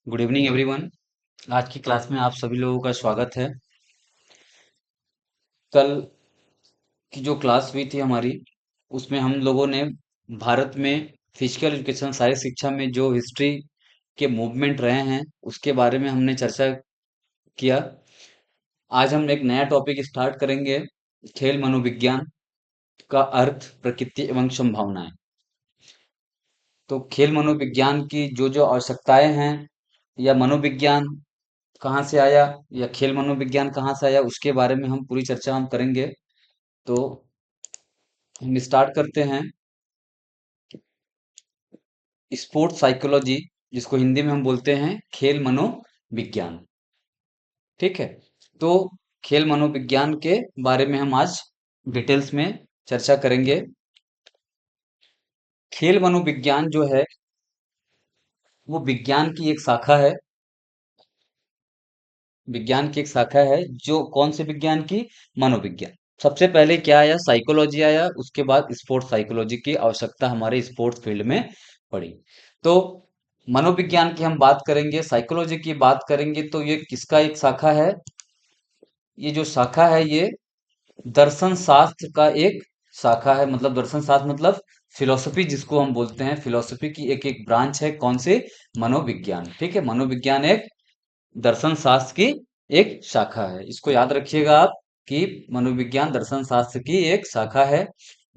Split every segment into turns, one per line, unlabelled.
Good evening everyone. आज की class में आप सभी लोगों का स्वागत है। कल की जो क्लास हुई थी हमारी, उसमें हम लोगों ने भारत में फिजिकल एजुकेशन शारीरिक शिक्षा में जो हिस्ट्री के मूवमेंट रहे हैं उसके बारे में हमने चर्चा किया। आज हम एक नया टॉपिक स्टार्ट करेंगे, खेल मनोविज्ञान का अर्थ, प्रकृति एवं संभावनाएं। तो खेल मनोविज्ञान की जो जो आवश्यकताएं हैं, या मनोविज्ञान कहाँ से आया, या खेल मनोविज्ञान कहाँ से आया, उसके बारे में हम पूरी चर्चा हम करेंगे। तो हम स्टार्ट करते हैं। स्पोर्ट्स साइकोलॉजी, जिसको हिंदी में हम बोलते हैं खेल मनोविज्ञान। ठीक है। तो खेल मनोविज्ञान के बारे में हम आज डिटेल्स में चर्चा करेंगे। खेल मनोविज्ञान जो है वो विज्ञान की एक शाखा है। जो कौन से विज्ञान की? मनोविज्ञान। सबसे पहले क्या आया? साइकोलॉजी आया, उसके बाद स्पोर्ट्स साइकोलॉजी की आवश्यकता हमारे स्पोर्ट्स फील्ड में पड़ी। तो मनोविज्ञान की हम बात करेंगे, साइकोलॉजी की बात करेंगे, तो ये किसका एक शाखा है? ये जो शाखा है ये दर्शन शास्त्र का एक शाखा है। मतलब दर्शन शास्त्र मतलब फिलोसफी, जिसको हम बोलते हैं, फिलोसफी की एक एक ब्रांच है। कौन से? मनोविज्ञान। ठीक है, मनोविज्ञान एक दर्शन शास्त्र की एक शाखा है। इसको याद रखिएगा आप कि मनोविज्ञान दर्शन शास्त्र की एक शाखा है।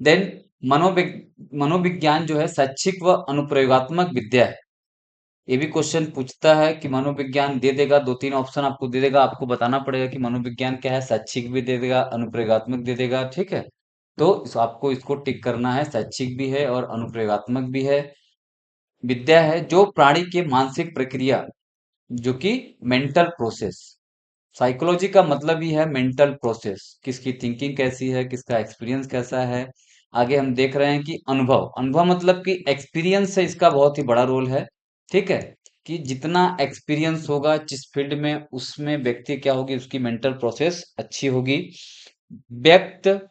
देन मनोविग मनोविज्ञान जो है शैक्षिक व अनुप्रयोगात्मक विद्या है। ये भी क्वेश्चन पूछता है कि मनोविज्ञान दे देगा, दो तीन ऑप्शन आपको दे देगा, आपको बताना पड़ेगा कि मनोविज्ञान क्या है। शैक्षिक भी दे देगा, अनुप्रयोगात्मक दे देगा। ठीक है, तो आपको इसको टिक करना है। शैक्षिक भी है और अनुप्रयोगात्मक भी है। विद्या है जो प्राणी के मानसिक प्रक्रिया, जो कि मेंटल प्रोसेस। साइकोलॉजी का मतलब ही है मेंटल प्रोसेस, किसकी थिंकिंग कैसी है, किसका एक्सपीरियंस कैसा है। आगे हम देख रहे हैं कि अनुभव, अनुभव मतलब कि एक्सपीरियंस से इसका बहुत ही बड़ा रोल है। ठीक है, कि जितना एक्सपीरियंस होगा जिस फील्ड में, उसमें व्यक्ति क्या होगी, उसकी मेंटल प्रोसेस अच्छी होगी। व्यक्त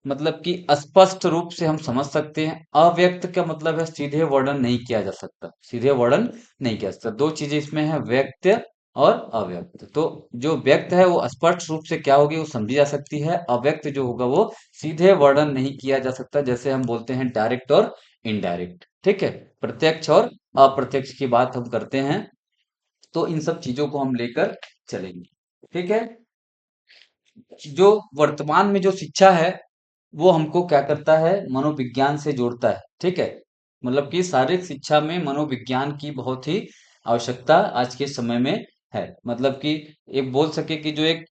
मतलब कि स्पष्ट रूप से हम समझ सकते हैं। अव्यक्त का मतलब है सीधे वर्णन नहीं किया जा सकता, सीधे वर्णन नहीं किया जा सकता। दो चीजें इसमें है, व्यक्त और अव्यक्त। तो जो व्यक्त है वो स्पष्ट रूप से क्या होगी, वो समझी जा सकती है। अव्यक्त जो होगा वो सीधे वर्णन नहीं किया जा सकता। जैसे हम बोलते हैं डायरेक्ट और इनडायरेक्ट। ठीक है, प्रत्यक्ष और अप्रत्यक्ष की बात हम करते हैं। तो इन सब चीजों को हम लेकर चलेंगे। ठीक है। जो वर्तमान में जो शिक्षा है वो हमको क्या करता है, मनोविज्ञान से जोड़ता है। ठीक है, मतलब कि शारीरिक शिक्षा में मनोविज्ञान की बहुत ही आवश्यकता आज के समय में है। मतलब कि एक बोल सके कि जो एक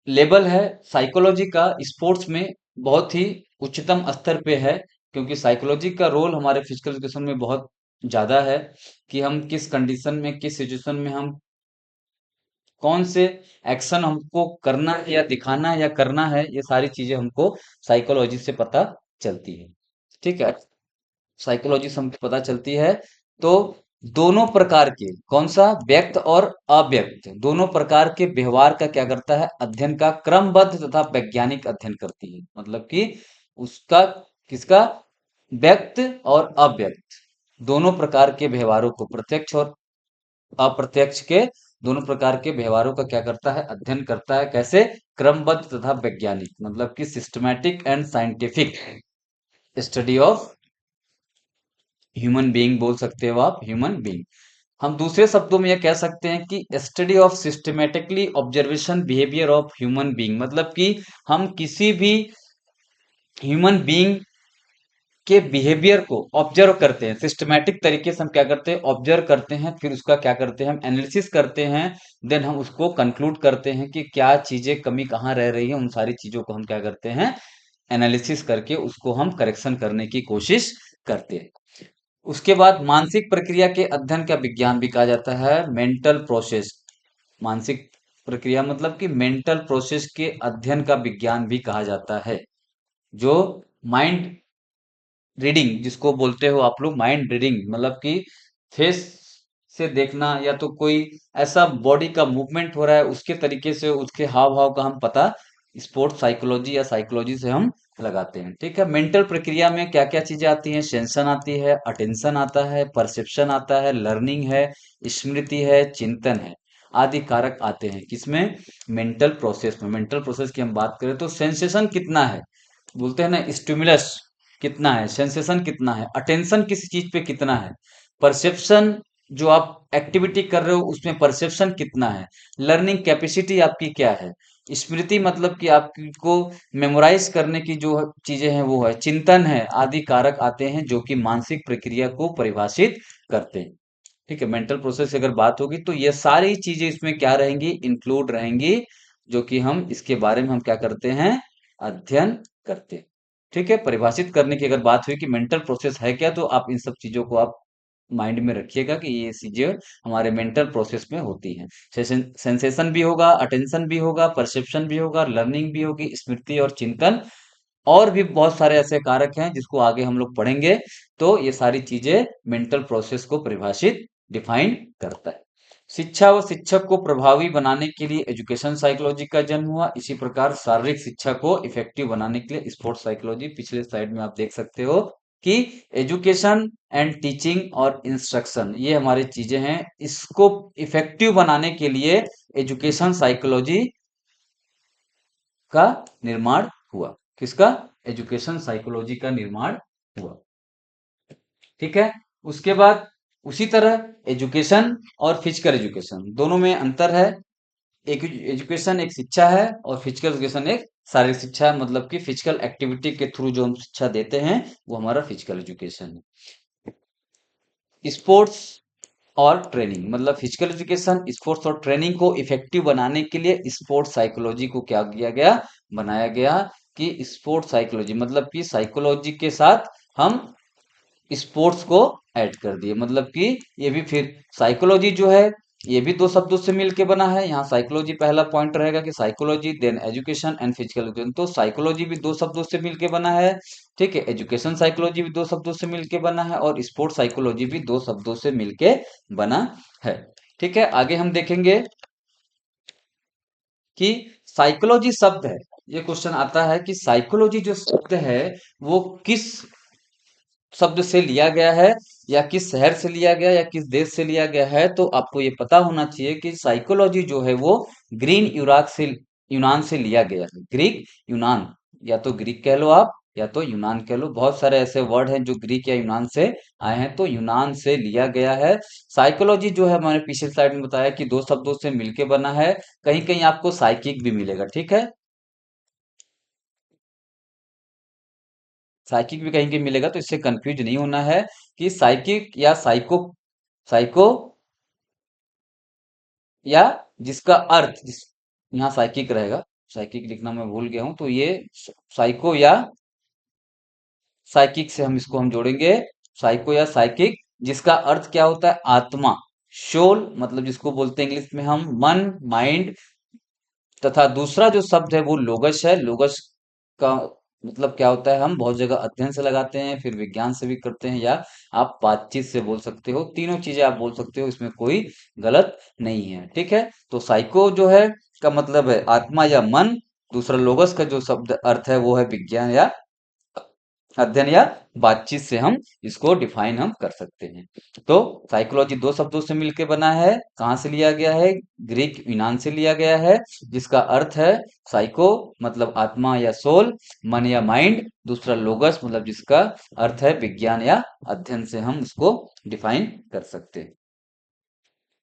लेवल है साइकोलॉजी का स्पोर्ट्स में, बहुत ही उच्चतम स्तर पे है। क्योंकि साइकोलॉजी का रोल हमारे फिजिकल एजुकेशन में बहुत ज्यादा है, कि हम किस कंडीशन में, किस सिचुएशन में हम कौन से एक्शन हमको करना है या दिखाना है या करना है, ये सारी चीजें हमको साइकोलॉजी से पता चलती है। ठीक है, साइकोलॉजी से हमको पता चलती है। तो दोनों प्रकार के, कौन सा? व्यक्त और अव्यक्त, दोनों प्रकार के व्यवहार का क्या करता है, अध्ययन का क्रमबद्ध तथा वैज्ञानिक अध्ययन करती है। मतलब कि उसका, किसका? व्यक्त और अव्यक्त दोनों प्रकार के व्यवहारों को, प्रत्यक्ष और अप्रत्यक्ष के दोनों प्रकार के व्यवहारों का क्या करता है, अध्ययन करता है। कैसे? क्रमबद्ध तथा वैज्ञानिक, मतलब कि systematic and scientific study of human being बोल सकते हो आप, ह्यूमन बीइंग। हम दूसरे शब्दों में यह कह सकते हैं कि study of systematically observation behaviour of human being. मतलब कि हम किसी भी ह्यूमन बीइंग के बिहेवियर को ऑब्जर्व करते हैं, सिस्टमैटिक तरीके से हम क्या करते हैं, ऑब्जर्व करते हैं। फिर उसका क्या करते हैं, हम एनालिसिस करते हैं। देन हम उसको कंक्लूड करते हैं कि क्या चीजें कमी कहाँ रह रही है। उन सारी चीजों को हम क्या करते हैं, एनालिसिस करके उसको हम करेक्शन करने की कोशिश करते हैं। उसके बाद मानसिक प्रक्रिया के अध्ययन का विज्ञान भी कहा जाता है मेंटल प्रोसेस। मानसिक प्रक्रिया मतलब कि मेंटल प्रोसेस के अध्ययन का विज्ञान भी कहा जाता है। जो माइंड रीडिंग, जिसको बोलते हो आप लोग माइंड रीडिंग, मतलब कि फेस से देखना, या तो कोई ऐसा बॉडी का मूवमेंट हो रहा है उसके तरीके से उसके हाव भाव का हम पता स्पोर्ट्स साइकोलॉजी या साइकोलॉजी से हम लगाते हैं। ठीक है, मेंटल प्रक्रिया में क्या क्या चीजें आती हैं? सेंसन आती है, अटेंशन आता है, परसेप्शन आता है, लर्निंग है, स्मृति है, चिंतन है, आदि कारक आते हैं किसमें? मेंटल प्रोसेस में। मेंटल प्रोसेस की हम बात करें तो सेंसेशन कितना है, बोलते हैं ना स्टिमुलस कितना है, सेंसेशन कितना है, अटेंशन किसी चीज पे कितना है, परसेप्शन जो आप एक्टिविटी कर रहे हो उसमें परसेप्शन कितना है, लर्निंग कैपेसिटी आपकी क्या है, स्मृति मतलब कि आपको मेमोराइज करने की जो चीजें हैं वो है, चिंतन है, आदि कारक आते हैं जो कि मानसिक प्रक्रिया को परिभाषित करते हैं। ठीक है, मेंटल प्रोसेस की अगर बात होगी तो ये सारी चीजें इसमें क्या रहेंगी? इंक्लूड रहेंगी, जो कि हम इसके बारे में हम क्या करते हैं? अध्ययन करते हैं। ठीक है, परिभाषित करने की अगर बात हुई कि मेंटल प्रोसेस है क्या, तो आप इन सब चीजों को आप माइंड में रखिएगा कि ये चीजें हमारे मेंटल प्रोसेस में होती हैं। सेंसेशन भी होगा, अटेंशन भी होगा, परसेप्शन भी होगा, लर्निंग भी होगी, स्मृति और चिंतन, और भी बहुत सारे ऐसे कारक हैं जिसको आगे हम लोग पढ़ेंगे। तो ये सारी चीजें मेंटल प्रोसेस को परिभाषित डिफाइन करता है। शिक्षा व शिक्षक को प्रभावी बनाने के लिए एजुकेशन साइकोलॉजी का जन्म हुआ। इसी प्रकार शारीरिक शिक्षा को इफेक्टिव बनाने के लिए स्पोर्ट्स साइकोलॉजी, पिछले स्लाइड में आप देख सकते हो कि एजुकेशन एंड टीचिंग और इंस्ट्रक्शन ये हमारी चीजें हैं, इसको इफेक्टिव बनाने के लिए एजुकेशन साइकोलॉजी का निर्माण हुआ। किसका? एजुकेशन साइकोलॉजी का निर्माण हुआ। ठीक है, उसके बाद उसी तरह एजुकेशन और फिजिकल एजुकेशन दोनों में अंतर है। एक एजुकेशन एक शिक्षा है और फिजिकल एजुकेशन एक शारीरिक शिक्षा है, मतलब कि फिजिकल एक्टिविटी के थ्रू जो हम शिक्षा देते हैं वो हमारा फिजिकल एजुकेशन है। स्पोर्ट्स और ट्रेनिंग, मतलब फिजिकल एजुकेशन, स्पोर्ट्स और ट्रेनिंग को इफेक्टिव बनाने के लिए स्पोर्ट्स साइकोलॉजी को क्या किया गया? बनाया गया कि स्पोर्ट्स साइकोलॉजी मतलब कि साइकोलॉजी के साथ हम स्पोर्ट्स को ऐड कर दिए, मतलब कि ये भी फिर साइकोलॉजी जो है ये भी दो शब्दों से मिलके बना है। यहाँ साइकोलॉजी पहला पॉइंट रहेगा कि psychology then education and physical education, तो साइकोलॉजी भी दो शब्दों से मिलके बना है। ठीक है, एजुकेशन साइकोलॉजी भी दो शब्दों से मिलके बना है और स्पोर्ट्स साइकोलॉजी भी दो शब्दों से मिलके बना है। ठीक है, आगे हम देखेंगे कि साइकोलॉजी शब्द है, ये क्वेश्चन आता है कि साइकोलॉजी जो शब्द है वो किस शब्द से लिया गया है, या किस शहर से लिया गया, या किस देश से लिया गया है। तो आपको ये पता होना चाहिए कि साइकोलॉजी जो है वो ग्रीन यूराक से यूनान से लिया गया है। ग्रीक यूनान, या तो ग्रीक कह लो आप या तो यूनान कह लो, बहुत सारे ऐसे वर्ड हैं जो ग्रीक या यूनान से आए हैं, तो यूनान से लिया गया है। साइकोलॉजी जो है मैंने पिछले स्लाइड में बताया कि दो शब्दों से मिलके बना है। कहीं कहीं आपको साइकिक भी मिलेगा। ठीक है, साइकिक भी कहीं कहीं मिलेगा, तो इससे कंफ्यूज नहीं होना है कि साइकिक या साइको, साइको या जिसका अर्थ जिस, यहाँ साइकिक रहेगा, साइकिक लिखना मैं भूल गया हूं, तो ये साइको या साइकिक से हम जोड़ेंगे, साइको या साइकिक, जिसका अर्थ क्या होता है? आत्मा, सोल, मतलब जिसको बोलते हैं इंग्लिश में हम मन, माइंड, तथा दूसरा जो शब्द है वो लोगस है। लोगस का मतलब क्या होता है? हम बहुत जगह अध्ययन से लगाते हैं, फिर विज्ञान से भी करते हैं, या आप बातचीत से बोल सकते हो, तीनों चीजें आप बोल सकते हो, इसमें कोई गलत नहीं है। ठीक है, तो साइको जो है का मतलब है आत्मा या मन, दूसरा लोगस का जो शब्द अर्थ है वो है विज्ञान या अध्ययन या बातचीत से हम इसको डिफाइन हम कर सकते हैं। तो साइकोलॉजी दो शब्दों से मिलकर बना है। कहाँ से लिया गया है? ग्रीक यूनान से लिया गया है, जिसका अर्थ है साइको मतलब आत्मा या सोल, मन या माइंड, दूसरा लोगस मतलब जिसका अर्थ है विज्ञान या अध्ययन से हम उसको डिफाइन कर सकते हैं।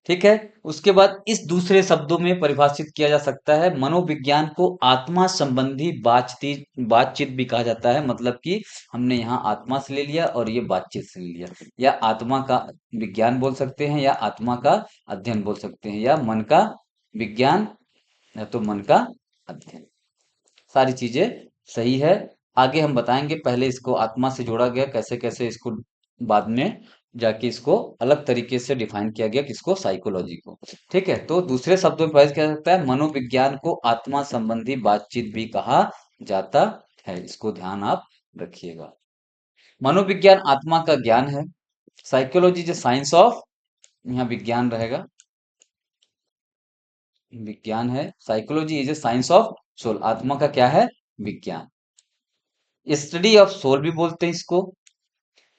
ठीक है, उसके बाद इस दूसरे शब्दों में परिभाषित किया जा सकता है, मनोविज्ञान को आत्मा संबंधी बातचीत बातचीत भी कहा जाता है, मतलब कि हमने यहाँ आत्मा से ले लिया और ये बातचीत से ले लिया, या आत्मा का विज्ञान बोल सकते हैं, या आत्मा का अध्ययन बोल सकते हैं, या मन का विज्ञान, या तो मन का अध्ययन। सारी चीजें सही है। आगे हम बताएंगे, पहले इसको आत्मा से जोड़ा गया कैसे कैसे, इसको बाद में जाके इसको अलग तरीके से डिफाइन किया गया, किसको? साइकोलॉजी को। ठीक है, तो दूसरे शब्दों में प्रयास किया जा सकता है, मनोविज्ञान को आत्मा संबंधी बातचीत भी कहा जाता है। इसको ध्यान आप रखिएगा। मनोविज्ञान आत्मा का ज्ञान है, साइकोलॉजी जो साइंस ऑफ, यहाँ विज्ञान रहेगा, विज्ञान है, psychology is a science of soul, आत्मा का क्या है? विज्ञान। स्टडी ऑफ सोल भी बोलते हैं इसको,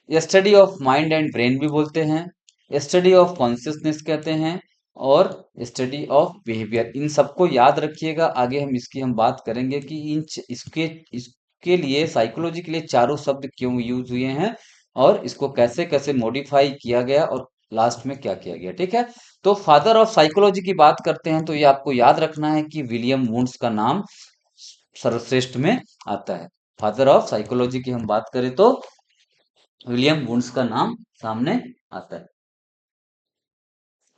study of mind and brain भी बोलते हैं, स्टडी ऑफ कॉन्शियसनेस कहते हैं, और स्टडी ऑफ बिहेवियर। इन सबको याद रखिएगा, आगे हम इसकी बात करेंगे कि इसके लिए साइकोलॉजी के लिए चारों शब्द क्यों यूज हुए हैं, और इसको कैसे कैसे मॉडिफाई किया गया, और लास्ट में क्या किया गया। ठीक है, तो फादर ऑफ साइकोलॉजी की बात करते हैं तो ये आपको याद रखना है कि विलियम वुंड्स का नाम सर्वश्रेष्ठ में आता है। फादर ऑफ साइकोलॉजी की हम बात करें तो विलियम वुंड्स का नाम सामने आता है।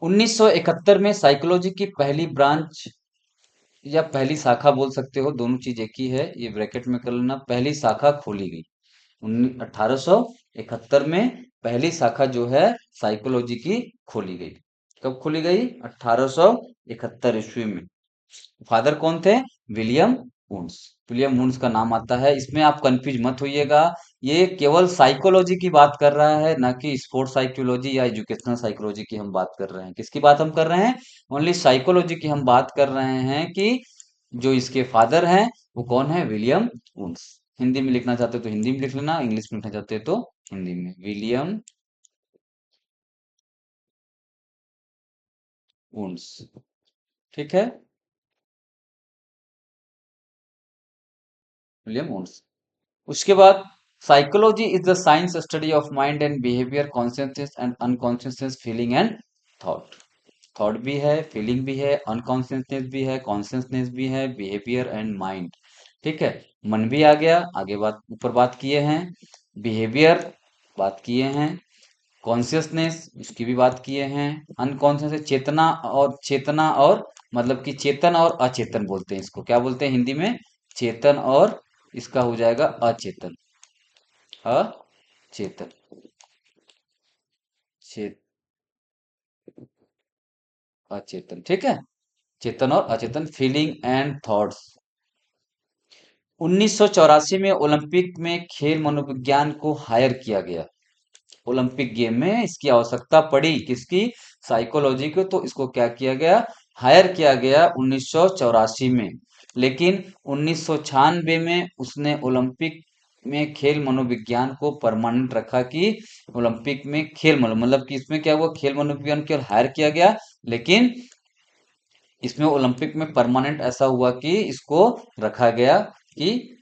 1971 में साइकोलॉजी की पहली ब्रांच या पहली शाखा बोल सकते हो, दोनों चीज एक ही है, ये ब्रैकेट में कर लेना, पहली शाखा खोली गई। 1871 में पहली शाखा जो है साइकोलॉजी की खोली गई। कब खोली गई? 1871 ईस्वी में। फादर कौन थे? William wounds. विलियम वुंड्स का नाम आता है, इसमें आप कंफ्यूज मत होइएगा। ये केवल साइकोलॉजी की बात कर रहा है, ना कि स्पोर्ट्स साइकोलॉजी या एजुकेशनल साइकोलॉजी की हम बात कर रहे हैं। किसकी बात हम कर रहे हैं? ओनली साइकोलॉजी की हम बात कर रहे हैं कि जो इसके फादर हैं वो कौन है? William wounds. हिंदी में लिखना चाहते हो तो हिंदी में लिख लेना, इंग्लिश में लिखना चाहते हो तो हिंदी में। William wounds. ठीक है, विलियम वुंड्स। उसके बाद psychology is the science study of mind and behaviour, consciousness and unconsciousness, feeling and thought. Thought भी है, फीलिंग भी है, अनकॉन्शियसनेस भी है, कॉन्शियसनेस भी है, बिहेवियर एंड माइंड। ठीक है, मन भी आ गया, आगे बात ऊपर बात किए हैं। बिहेवियर बात किए हैं, कॉन्शियसनेस इसकी भी बात किए हैं, अनकॉन्शियस चेतना और मतलब कि चेतन और अचेतन बोलते हैं इसको, क्या बोलते हैं हिंदी में? चेतन और इसका हो जाएगा अचेतन। अचेतन, चेत अचेतन। ठीक है, चेतन और अचेतन, फीलिंग एंड थॉट्स। 1984 में ओलंपिक में खेल मनोविज्ञान को हायर किया गया। ओलंपिक गेम में इसकी आवश्यकता पड़ी, किसकी? साइकोलॉजी को, तो इसको क्या किया गया? हायर किया गया 1984 में। लेकिन 1996 में उसने ओलंपिक में खेल मनोविज्ञान को परमानेंट रखा कि ओलंपिक में खेल मतलब कि इसमें क्या हुआ? खेल मनोविज्ञान केवल हायर किया गया, लेकिन इसमें ओलंपिक में परमानेंट ऐसा हुआ कि इसको रखा गया कि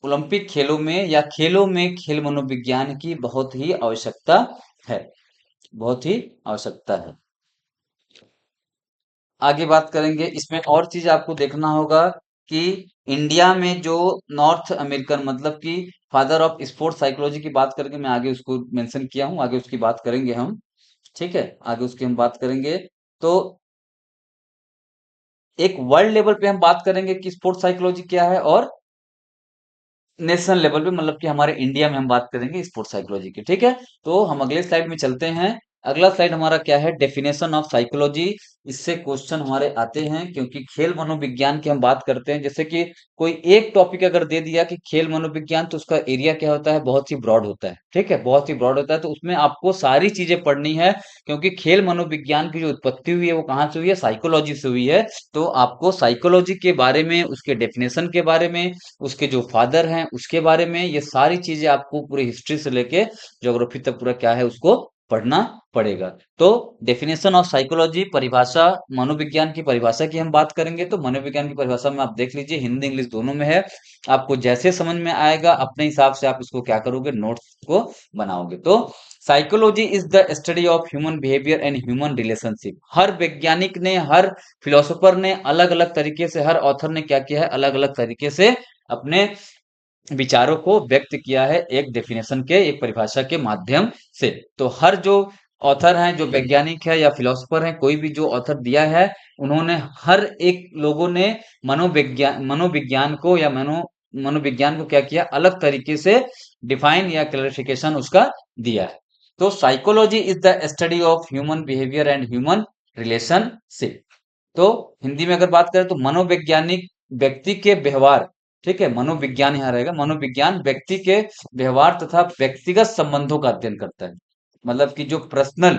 ओलंपिक खेलों में या खेलों में खेल मनोविज्ञान की बहुत ही आवश्यकता है, बहुत ही आवश्यकता है। आगे बात करेंगे, इसमें और चीज आपको देखना होगा कि इंडिया में जो नॉर्थ अमेरिकन मतलब कि फादर ऑफ स्पोर्ट्स साइकोलॉजी की बात करके मैं आगे उसको मेंशन किया हूं, आगे उसकी बात करेंगे हम। ठीक है, आगे उसकी हम बात करेंगे। तो एक वर्ल्ड लेवल पे हम बात करेंगे कि स्पोर्ट्स साइकोलॉजी क्या है, और नेशनल लेवल पे मतलब कि हमारे इंडिया में हम बात करेंगे स्पोर्ट्स साइकोलॉजी की। ठीक है, तो हम अगले स्लाइड में चलते हैं। अगला स्लाइड हमारा क्या है? Definition of psychology. इससे क्वेश्चन हमारे आते हैं, क्योंकि खेल मनोविज्ञान की हम बात करते हैं, जैसे कि कोई एक टॉपिक अगर दे दिया कि खेल मनोविज्ञान, तो उसका एरिया क्या होता है? बहुत ही ब्रॉड होता है। ठीक है, बहुत ही ब्रॉड होता है, तो उसमें आपको सारी चीजें पढ़नी है, क्योंकि खेल मनोविज्ञान की जो उत्पत्ति हुई है वो कहाँ से हुई है? साइकोलॉजी से हुई है। तो आपको साइकोलॉजी के बारे में, उसके डेफिनेशन के बारे में, उसके जो फादर हैं उसके बारे में, ये सारी चीजें आपको पूरी हिस्ट्री से लेके ज्योग्राफी तक पूरा क्या है उसको पढ़ना पड़ेगा। तो डेफिनेशन ऑफ साइकोलॉजी, परिभाषा, मनोविज्ञान की परिभाषा की हम बात करेंगे, तो मनोविज्ञान की परिभाषा में आप देख लीजिए, हिंदी इंग्लिश दोनों में है। आपको जैसे समझ में आएगा अपने हिसाब से आप इसको क्या करोगे? नोट्स को बनाओगे। तो psychology is the study of human behaviour and human relationship. हर वैज्ञानिक ने, हर फिलोसोफर ने अलग अलग तरीके से, हर ऑथर ने क्या किया है? अलग अलग तरीके से अपने विचारों को व्यक्त किया है एक डेफिनेशन के, एक परिभाषा के माध्यम से। तो हर जो ऑथर हैं, जो वैज्ञानिक है या फिलोसोफर हैं, कोई भी जो ऑथर दिया है, उन्होंने हर एक लोगों ने मनोविज्ञान को या मनोविज्ञान को क्या किया? अलग तरीके से डिफाइन या क्लैरिफिकेशन उसका दिया है। तो psychology is the study of human behaviour and human relationship. तो हिंदी में अगर बात करें तो मनोवैज्ञानिक व्यक्ति के व्यवहार, ठीक है, मनोविज्ञान यहाँ रहेगा, मनोविज्ञान व्यक्ति के व्यवहार तथा व्यक्तिगत संबंधों का अध्ययन करता है। मतलब कि जो पर्सनल,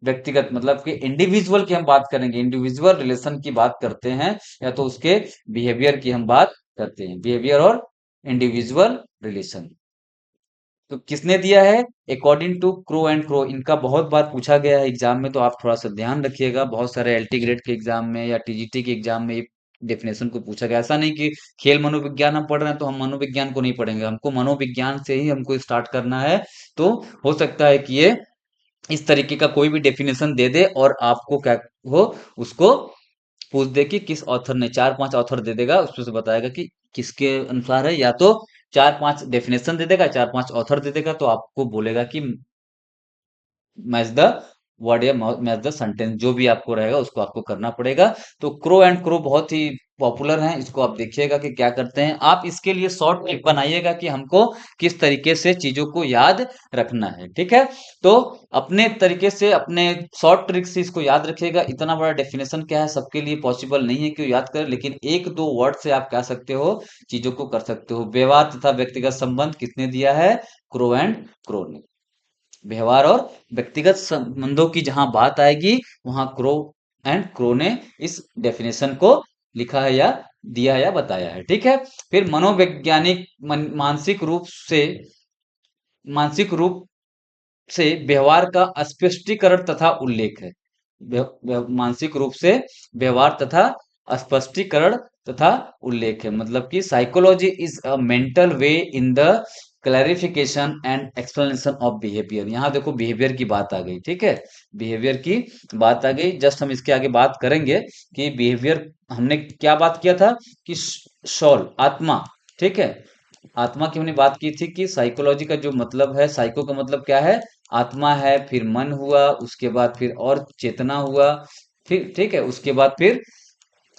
व्यक्तिगत मतलब कि इंडिविजुअल की हम बात करेंगे, इंडिविजुअल रिलेशन की बात करते हैं, या तो उसके बिहेवियर की हम बात करते हैं, बिहेवियर और इंडिविजुअल रिलेशन। तो किसने दिया है? According to Crow and Crow. इनका बहुत बार पूछा गया है एग्जाम में, तो आप थोड़ा सा ध्यान रखिएगा। बहुत सारे एलटी ग्रेड के एग्जाम में या टीजीटी के एग्जाम में डेफिनेशन को पूछा गया। ऐसा नहीं कि खेल मनोविज्ञान हम पढ़ रहे हैं तो हम मनोविज्ञान को नहीं पढ़ेंगे, हमको मनोविज्ञान से ही हमको स्टार्ट करना है। तो हो सकता है कि ये इस तरीके का कोई भी डेफिनेशन दे दे और आपको क्या हो, उसको पूछ दे कि किस ऑथर ने, चार पांच ऑथर दे देगा, उसमें से बताएगा कि किसके अनुसार है। या तो चार पांच डेफिनेशन दे देगा, चार पांच ऑथर दे देगा, तो आपको बोलेगा कि मैच द वर्ड या मैच द सेंटेंस, जो भी आपको रहेगा उसको आपको करना पड़ेगा। तो क्रो एंड क्रो बहुत ही पॉपुलर है, इसको आप देखिएगा कि क्या करते हैं। आप इसके लिए शॉर्ट ट्रिक बनाइएगा कि हमको किस तरीके से चीजों को याद रखना है, ठीक है। तो अपने तरीके से, अपने शॉर्ट ट्रिक से इसको याद रखिएगा। इतना बड़ा डेफिनेशन क्या है, सबके लिए पॉसिबल नहीं है कि वो याद करें, लेकिन एक दो वर्ड से आप क्या सकते हो, चीजों को कर सकते हो। व्यवहार तथा व्यक्तिगत संबंध किसने दिया है? क्रो एंड क्रो ने। व्यवहार और व्यक्तिगत संबंधों की जहां बात आएगी, वहां क्रो एंड क्रो ने इस डेफिनेशन को लिखा है या दिया है या बताया है, ठीक है। फिर मनोवैज्ञानिक मानसिक रूप से व्यवहार का स्पष्टीकरण तथा उल्लेख है। मानसिक रूप से व्यवहार तथा स्पष्टीकरण तथा उल्लेख है, मतलब कि psychology is a mental way in the clarification and explanation of behaviour. यहाँ देखो बिहेवियर की बात आ गई, ठीक है। बिहेवियर की बात आ गई, जस्ट हम इसके आगे बात करेंगे कि बिहेवियर, हमने क्या बात किया था कि सोल, आत्मा, ठीक है। आत्मा की हमने बात की थी कि साइकोलॉजी का जो मतलब है, साइको का मतलब क्या है? आत्मा है, फिर मन हुआ, उसके बाद फिर और चेतना हुआ, फिर ठीक है, उसके बाद फिर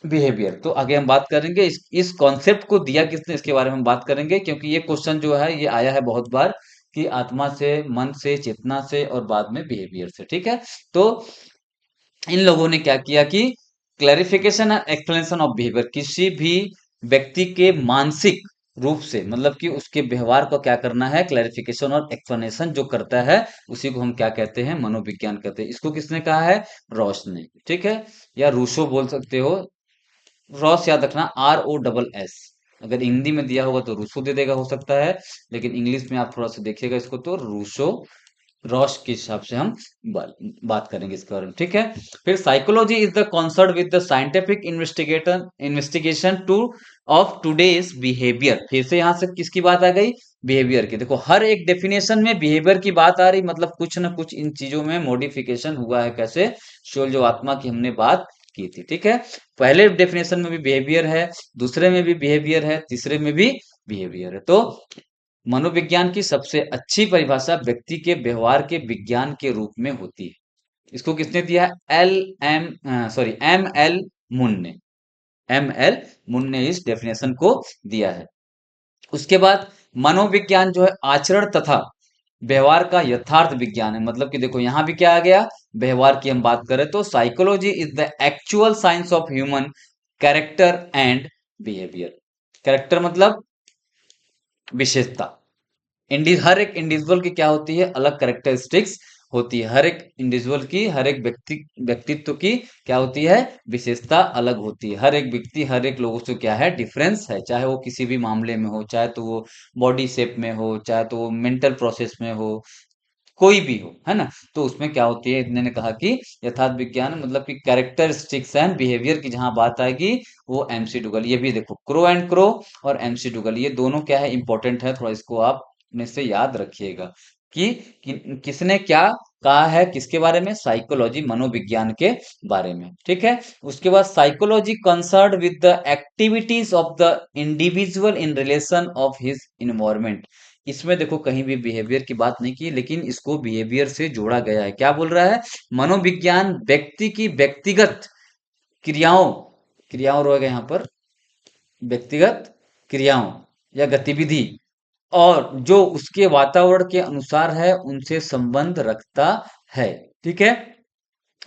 बिहेवियर। तो आगे हम बात करेंगे इस कॉन्सेप्ट को दिया किसने, इसके बारे में हम बात करेंगे, क्योंकि ये क्वेश्चन जो है ये आया है बहुत बार कि आत्मा से, मन से, चेतना से और बाद में बिहेवियर से, ठीक है। तो इन लोगों ने क्या किया कि clarification and explanation of behaviour, किसी भी व्यक्ति के मानसिक रूप से, मतलब कि उसके व्यवहार को क्या करना है, क्लैरिफिकेशन और एक्सप्लेनेशन जो करता है, उसी को हम क्या कहते हैं? मनोविज्ञान कहते हैं। इसको किसने कहा है? रॉस ने, ठीक है, या रूसो बोल सकते हो। रॉस याद रखना, ROSS। अगर हिंदी में दिया होगा तो रूसो दे देगा, हो सकता है, लेकिन इंग्लिश में आप थोड़ा सा देखिएगा इसको, तो रूसो, रॉस के हिसाब से हम बात करेंगे इसके बारे में, ठीक है। फिर psychology is the concern with the scientific investigation two of today's behaviour. फिर से यहां से किसकी बात आ गई? बिहेवियर की। देखो हर एक डेफिनेशन में बिहेवियर की बात आ रही, मतलब कुछ ना कुछ इन चीजों में मॉडिफिकेशन हुआ है। कैसे? शोल जो आत्मा की हमने बात की थी, ठीक है। पहले डेफिनेशन में भी बिहेवियर है, दूसरे में भी बिहेवियर है, तीसरे में भी बिहेवियर है। तो मनोविज्ञान की सबसे अच्छी परिभाषा व्यक्ति के व्यवहार के विज्ञान के रूप में होती है। इसको किसने दिया है? M L मुन ने। M L मुन ने इस डेफिनेशन को दिया है। उसके बाद मनोविज्ञान जो है आचरण तथा व्यवहार का यथार्थ विज्ञान है। मतलब कि देखो यहां भी क्या आ गया, व्यवहार की हम बात करें तो psychology is the actual science of human character and behaviour. Character मतलब विशेषता। हर एक इंडिविजुअल की क्या होती है? अलग कैरेक्टरिस्टिक्स होती है। हर एक इंडिविजुअल की, हर एक व्यक्तित्व की क्या होती है? विशेषता अलग होती है। हर एक व्यक्ति हर एक लोगों से क्या है? डिफरेंस है, चाहे वो किसी भी मामले में हो, चाहे तो वो बॉडी शेप में हो, चाहे तो वो मेंटल प्रोसेस में हो, कोई भी हो, है ना। तो उसमें क्या होती है, इतने ने कहा कि यथार्थ विज्ञान मतलब कि कैरेक्टरिस्टिक्स एंड बिहेवियर की जहां बात आएगी, वो MC डुगल। ये भी देखो क्रो एंड क्रो और MC डुगल, ये दोनों क्या है? इंपॉर्टेंट है, थोड़ा इसको आप अपने से याद रखिएगा कि किसने क्या कहा है, किसके बारे में? साइकोलॉजी, मनोविज्ञान के बारे में, ठीक है। उसके बाद psychology concern with the activities of the individual in relation of his environment. इसमें देखो कहीं भी बिहेवियर की बात नहीं की, लेकिन इसको बिहेवियर से जोड़ा गया है। क्या बोल रहा है? मनोविज्ञान व्यक्ति की व्यक्तिगत क्रियाओं, क्रियाओं रहेगा यहाँ पर, व्यक्तिगत क्रियाओं या गतिविधि, और जो उसके वातावरण के अनुसार है उनसे संबंध रखता है, ठीक है।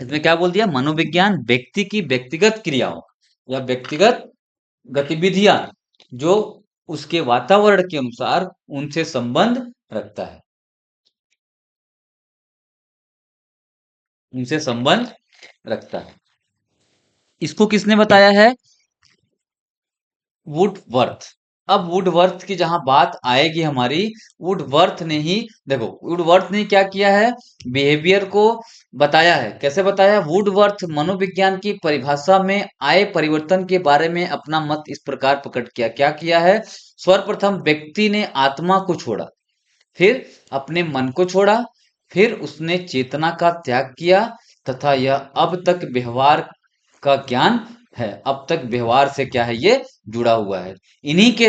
इसमें क्या बोल दिया? मनोविज्ञान व्यक्ति की व्यक्तिगत क्रियाओं या व्यक्तिगत गतिविधियां जो उसके वातावरण के अनुसार उनसे संबंध रखता है, उनसे संबंध रखता है। इसको किसने बताया है? वुडवर्थ। अब वुडवर्थ की जहां बात आएगी हमारी, वुडवर्थ ने ही, देखो वुडवर्थ ने क्या किया है, बिहेवियर को बताया है। कैसे बताया? वुडवर्थ मनोविज्ञान की परिभाषा में आए परिवर्तन के बारे में अपना मत इस प्रकार प्रकट किया। क्या किया है? सर्वप्रथम व्यक्ति ने आत्मा को छोड़ा, फिर अपने मन को छोड़ा, फिर उसने चेतना का त्याग किया, तथा यह अब तक व्यवहार का ज्ञान है। अब तक व्यवहार से क्या है, ये जुड़ा हुआ है। इन्हीं के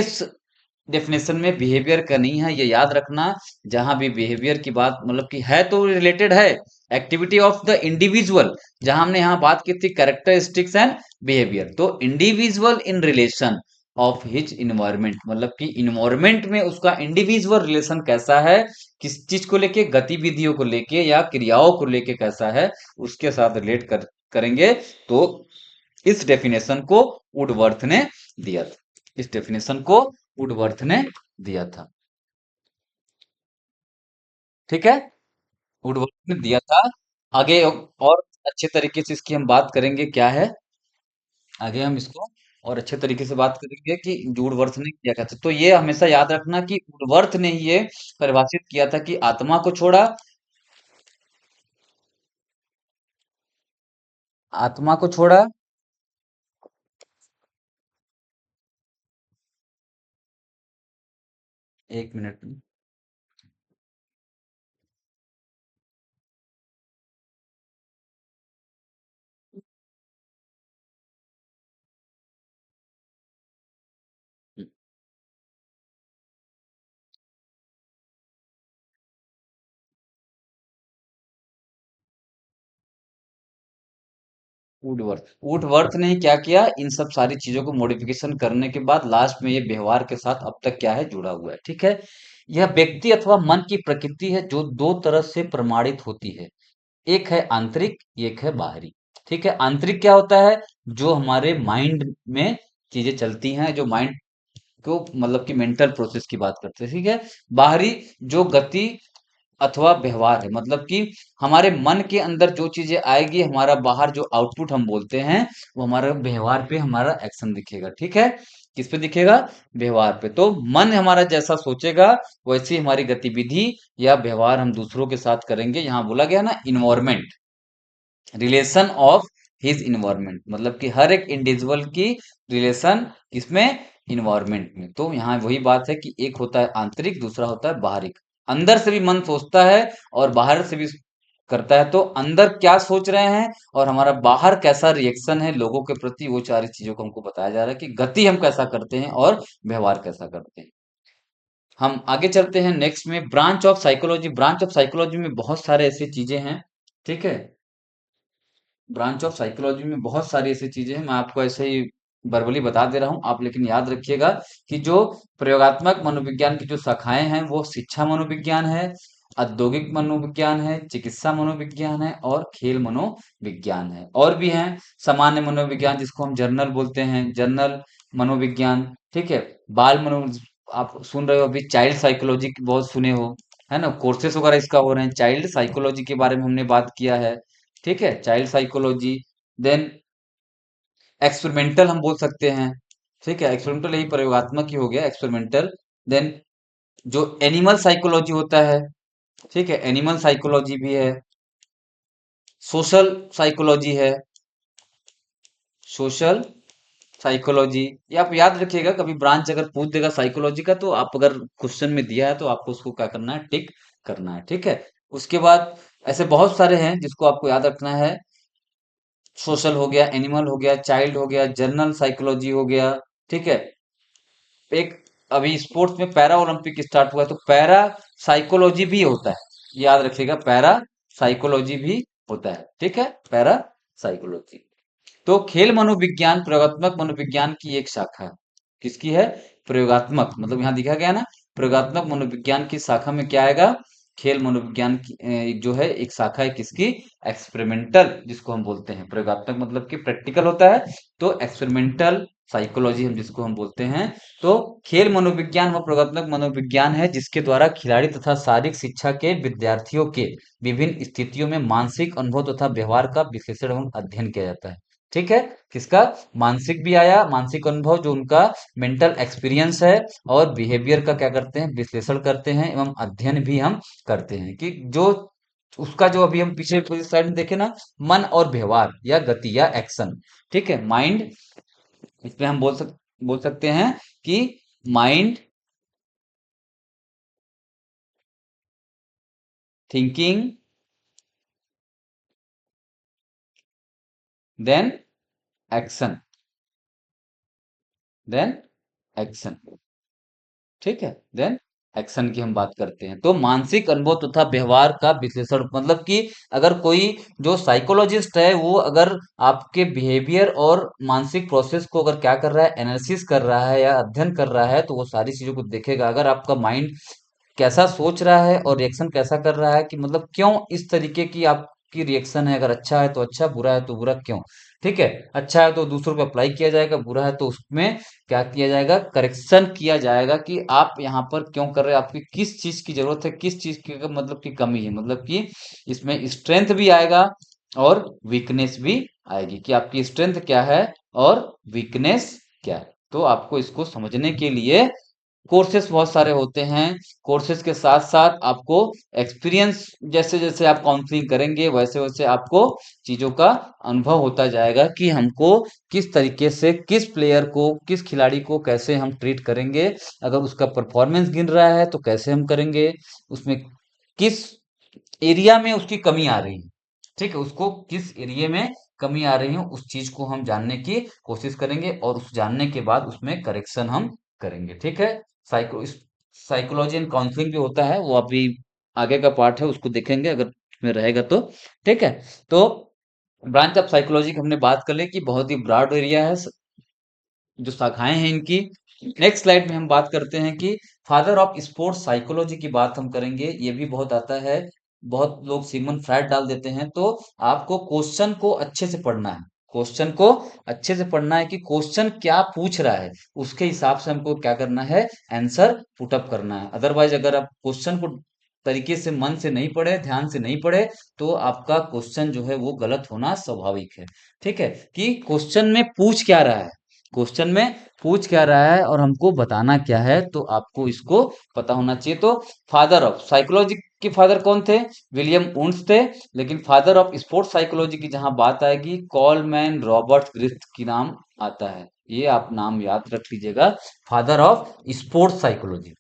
डेफिनेशन में बिहेवियर का नहीं है, ये याद रखना। जहां भी बिहेवियर की बात मतलब कि है तो रिलेटेड है, एक्टिविटी ऑफ द इंडिविजुअल, जहां हमने यहाँ बात की थी कैरेक्टरिस्टिक्स एंड बिहेवियर, तो individual in relation of his environment, मतलब कि इन्वायरमेंट में उसका इंडिविजुअल रिलेशन कैसा है, किस चीज को लेके, गतिविधियों को लेके या क्रियाओं को लेके कैसा है, उसके साथ रिलेट करेंगे। तो इस डेफिनेशन को वुडवर्थ ने दिया था। इस डेफिनेशन को वुडवर्थ ने दिया था। ठीक है, वुडवर्थ ने दिया था। आगे और अच्छे तरीके से इसकी हम बात करेंगे क्या है, आगे हम इसको और अच्छे तरीके से बात करेंगे कि वुडवर्थ ने किया क्या था। तो ये हमेशा याद रखना कि वुडवर्थ ने ही ये परिभाषित किया था कि आत्मा को छोड़ा, आत्मा को छोड़ा, 1 मिनट। वुडवर्थ वुडवर्थ ने क्या किया, इन सब सारी चीजों को मॉडिफिकेशन करने के बाद लास्ट में ये व्यवहार के साथ अब तक क्या है, जुड़ा हुआ है। ठीक है, यह व्यक्ति अथवा मन की प्रकृति है जो दो तरह से प्रमाणित होती है। एक है आंतरिक, एक है बाहरी। ठीक है, आंतरिक क्या होता है? जो हमारे माइंड में चीजें चलती हैं, जो माइंड को मतलब कि मेंटल प्रोसेस की बात करते हैं। ठीक है, बाहरी जो गति अथवा व्यवहार है, मतलब कि हमारे मन के अंदर जो चीजें आएगी, हमारा बाहर जो आउटपुट हम बोलते हैं, वो हमारे व्यवहार पे हमारा एक्शन दिखेगा। ठीक है, किस पे दिखेगा? व्यवहार पे। तो मन हमारा जैसा सोचेगा, वैसी हमारी गतिविधि या व्यवहार हम दूसरों के साथ करेंगे। यहाँ बोला गया ना, environment, relation of his environment, मतलब कि हर एक इंडिविजुअल की रिलेशन किसमें? इन्वायरमेंट में। तो यहाँ वही बात है कि एक होता है आंतरिक, दूसरा होता है बाहरी। अंदर से भी मन सोचता है और बाहर से भी करता है। तो अंदर क्या सोच रहे हैं और हमारा बाहर कैसा रिएक्शन है लोगों के प्रति, वो सारी चीजों को हमको बताया जा रहा है कि गति हम कैसा करते हैं और व्यवहार कैसा करते हैं। हम आगे चलते हैं नेक्स्ट में, branch of psychology. Branch of psychology में बहुत सारे ऐसी चीजें हैं। ठीक है, ब्रांच ऑफ साइकोलॉजी में बहुत सारी ऐसी चीजें हैं, मैं आपको ऐसे ही वर्बली बता दे रहा हूँ, आप लेकिन याद रखिएगा कि जो प्रयोगात्मक मनोविज्ञान की जो शाखाएं हैं, वो शिक्षा मनोविज्ञान है, औद्योगिक मनोविज्ञान है, चिकित्सा मनोविज्ञान है और खेल मनोविज्ञान है। और भी हैं सामान्य मनोविज्ञान, जिसको हम जर्नल बोलते हैं, जर्नल मनोविज्ञान। ठीक है, बाल मनो, आप सुन रहे हो अभी चाइल्ड साइकोलॉजी बहुत सुने हो, है ना, कोर्सेस वगैरह इसका हो रहे हैं। चाइल्ड साइकोलॉजी के बारे में हमने बात किया है। ठीक है, चाइल्ड साइकोलॉजी। देन एक्सपेरिमेंटल हम बोल सकते हैं। ठीक है, एक्सपेरिमेंटल यही प्रयोगात्मक ही हो गया, एक्सपेरिमेंटल। देन जो एनिमल साइकोलॉजी होता है, ठीक है, एनिमल साइकोलॉजी भी है। सोशल साइकोलॉजी है, सोशल साइकोलॉजी। ये आप याद रखिएगा, कभी ब्रांच अगर पूछ देगा साइकोलॉजी का, तो आप अगर क्वेश्चन में दिया है तो आपको उसको क्या करना है, टिक करना है। ठीक है, उसके बाद ऐसे बहुत सारे हैं जिसको आपको याद रखना है। सोशल हो गया, एनिमल हो गया, चाइल्ड हो गया, जनरल साइकोलॉजी हो गया। ठीक है, एक अभी स्पोर्ट्स में पैरा ओलंपिक स्टार्ट हुआ है, तो पैरा साइकोलॉजी भी होता है, याद रखिएगा, पैरा साइकोलॉजी भी होता है। ठीक है, पैरा साइकोलॉजी। तो खेल मनोविज्ञान प्रयोगात्मक मनोविज्ञान की एक शाखा है। किसकी है? प्रयोगात्मक, मतलब यहाँ दिखा गया ना, प्रयोगात्मक मनोविज्ञान की शाखा में क्या आएगा? खेल मनोविज्ञान की जो है एक शाखा है किसकी? एक्सपेरिमेंटल, जिसको हम बोलते हैं प्रयोगात्मक, मतलब कि प्रैक्टिकल होता है। तो एक्सपेरिमेंटल साइकोलॉजी हम जिसको हम बोलते हैं। तो खेल मनोविज्ञान वह प्रयोगात्मक मनोविज्ञान है जिसके द्वारा खिलाड़ी तथा शारीरिक शिक्षा के विद्यार्थियों के विभिन्न स्थितियों में मानसिक अनुभव तथा व्यवहार का विश्लेषण एवं अध्ययन किया जाता है। ठीक है, किसका? मानसिक भी आया, मानसिक अनुभव जो उनका मेंटल एक्सपीरियंस है, और बिहेवियर का क्या करते हैं? विश्लेषण करते हैं एवं अध्ययन भी हम करते हैं कि जो उसका जो अभी हम पीछे स्लाइड में देखे ना, मन और व्यवहार या गति या एक्शन। ठीक है, माइंड, इसमें हम बोल सकते हैं कि mind, thinking, then action, then action. ठीक है, देन एक्शन की हम बात करते हैं। तो मानसिक अनुभव तथा व्यवहार का विश्लेषण मतलब कि अगर कोई जो साइकोलॉजिस्ट है वो अगर आपके बिहेवियर और मानसिक प्रोसेस को अगर क्या कर रहा है, एनालिसिस कर रहा है या अध्ययन कर रहा है, तो वो सारी चीजों को देखेगा। अगर आपका माइंड कैसा सोच रहा है और रिएक्शन कैसा कर रहा है, कि मतलब क्यों इस तरीके की आपकी रिएक्शन है, अगर अच्छा है तो अच्छा, बुरा है तो बुरा क्यों। ठीक है, अच्छा है तो दूसरों पे अप्लाई किया जाएगा, बुरा है तो उसमें क्या किया जाएगा? करेक्शन किया जाएगा कि आप यहाँ पर क्यों कर रहे हैं, आपकी किस चीज की जरूरत है, किस चीज की मतलब की कमी है, मतलब कि इसमें स्ट्रेंथ भी आएगा और वीकनेस भी आएगी, कि आपकी स्ट्रेंथ क्या है और वीकनेस क्या है। तो आपको इसको समझने के लिए कोर्सेस बहुत सारे होते हैं। कोर्सेस के साथ साथ आपको एक्सपीरियंस, जैसे जैसे आप काउंसलिंग करेंगे वैसे वैसे आपको चीजों का अनुभव होता जाएगा कि हमको किस तरीके से किस प्लेयर को, किस खिलाड़ी को कैसे हम ट्रीट करेंगे, अगर उसका परफॉर्मेंस गिर रहा है तो कैसे हम करेंगे, उसमें किस एरिया में उसकी कमी आ रही है। ठीक है, उसको किस एरिया में कमी आ रही है, उस चीज को हम जानने की कोशिश करेंगे और उस जानने के बाद उसमें करेक्शन हम करेंगे। ठीक है, साइकोलॉजी एंड काउंसलिंग भी होता है, वो अभी आगे का पार्ट है, उसको देखेंगे अगर में रहेगा तो। ठीक है, तो ब्रांच ऑफ साइकोलॉजी की हमने बात कर ली कि बहुत ही ब्रॉड एरिया है, जो शाखाएं हैं इनकी। नेक्स्ट स्लाइड में हम बात करते हैं कि फादर ऑफ स्पोर्ट्स साइकोलॉजी की बात हम करेंगे। ये भी बहुत आता है, बहुत लोग सिगमंड फ्रायड डाल देते हैं। तो आपको क्वेश्चन को अच्छे से पढ़ना है, क्वेश्चन को अच्छे से पढ़ना है कि क्वेश्चन क्या पूछ रहा है, उसके हिसाब से हमको क्या करना है, आंसर पुटअप करना है। अदरवाइज अगर आप क्वेश्चन को तरीके से मन से नहीं पढ़े, ध्यान से नहीं पढ़े, तो आपका क्वेश्चन जो है वो गलत होना स्वाभाविक है। ठीक है, कि क्वेश्चन में पूछ क्या रहा है, क्वेश्चन में पूछ क्या रहा है और हमको बताना क्या है, तो आपको इसको पता होना चाहिए। तो फादर ऑफ साइकोलॉजी के फादर कौन थे? विलियम वुंड्स थे। लेकिन फादर ऑफ स्पोर्ट्स साइकोलॉजी की जहां बात आएगी, कॉलमैन रॉबर्ट ग्रिफ्थ की नाम आता है। ये आप नाम याद रख लीजिएगा, father of sports psychology.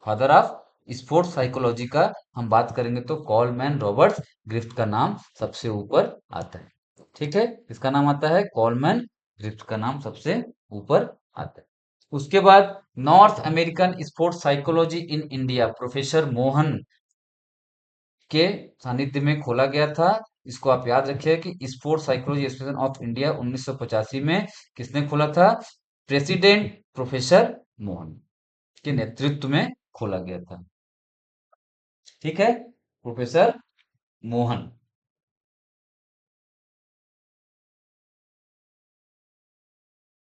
Father of sports psychology का हम बात करेंगे तो कॉलमैन रॉबर्ट ग्रिफ्थ का नाम सबसे ऊपर आता है। ठीक है, इसका नाम आता है कॉलमैन, ग्रिफ्थ का नाम सबसे ऊपर आता है। उसके बाद north American sports psychology in India, professor Mohan के सानिध्य में खोला गया था। इसको आप याद रखिए कि sports psychology association of India 1985 में किसने खोला था? प्रेसिडेंट प्रोफेसर मोहन के नेतृत्व में खोला गया था। ठीक है, प्रोफेसर मोहन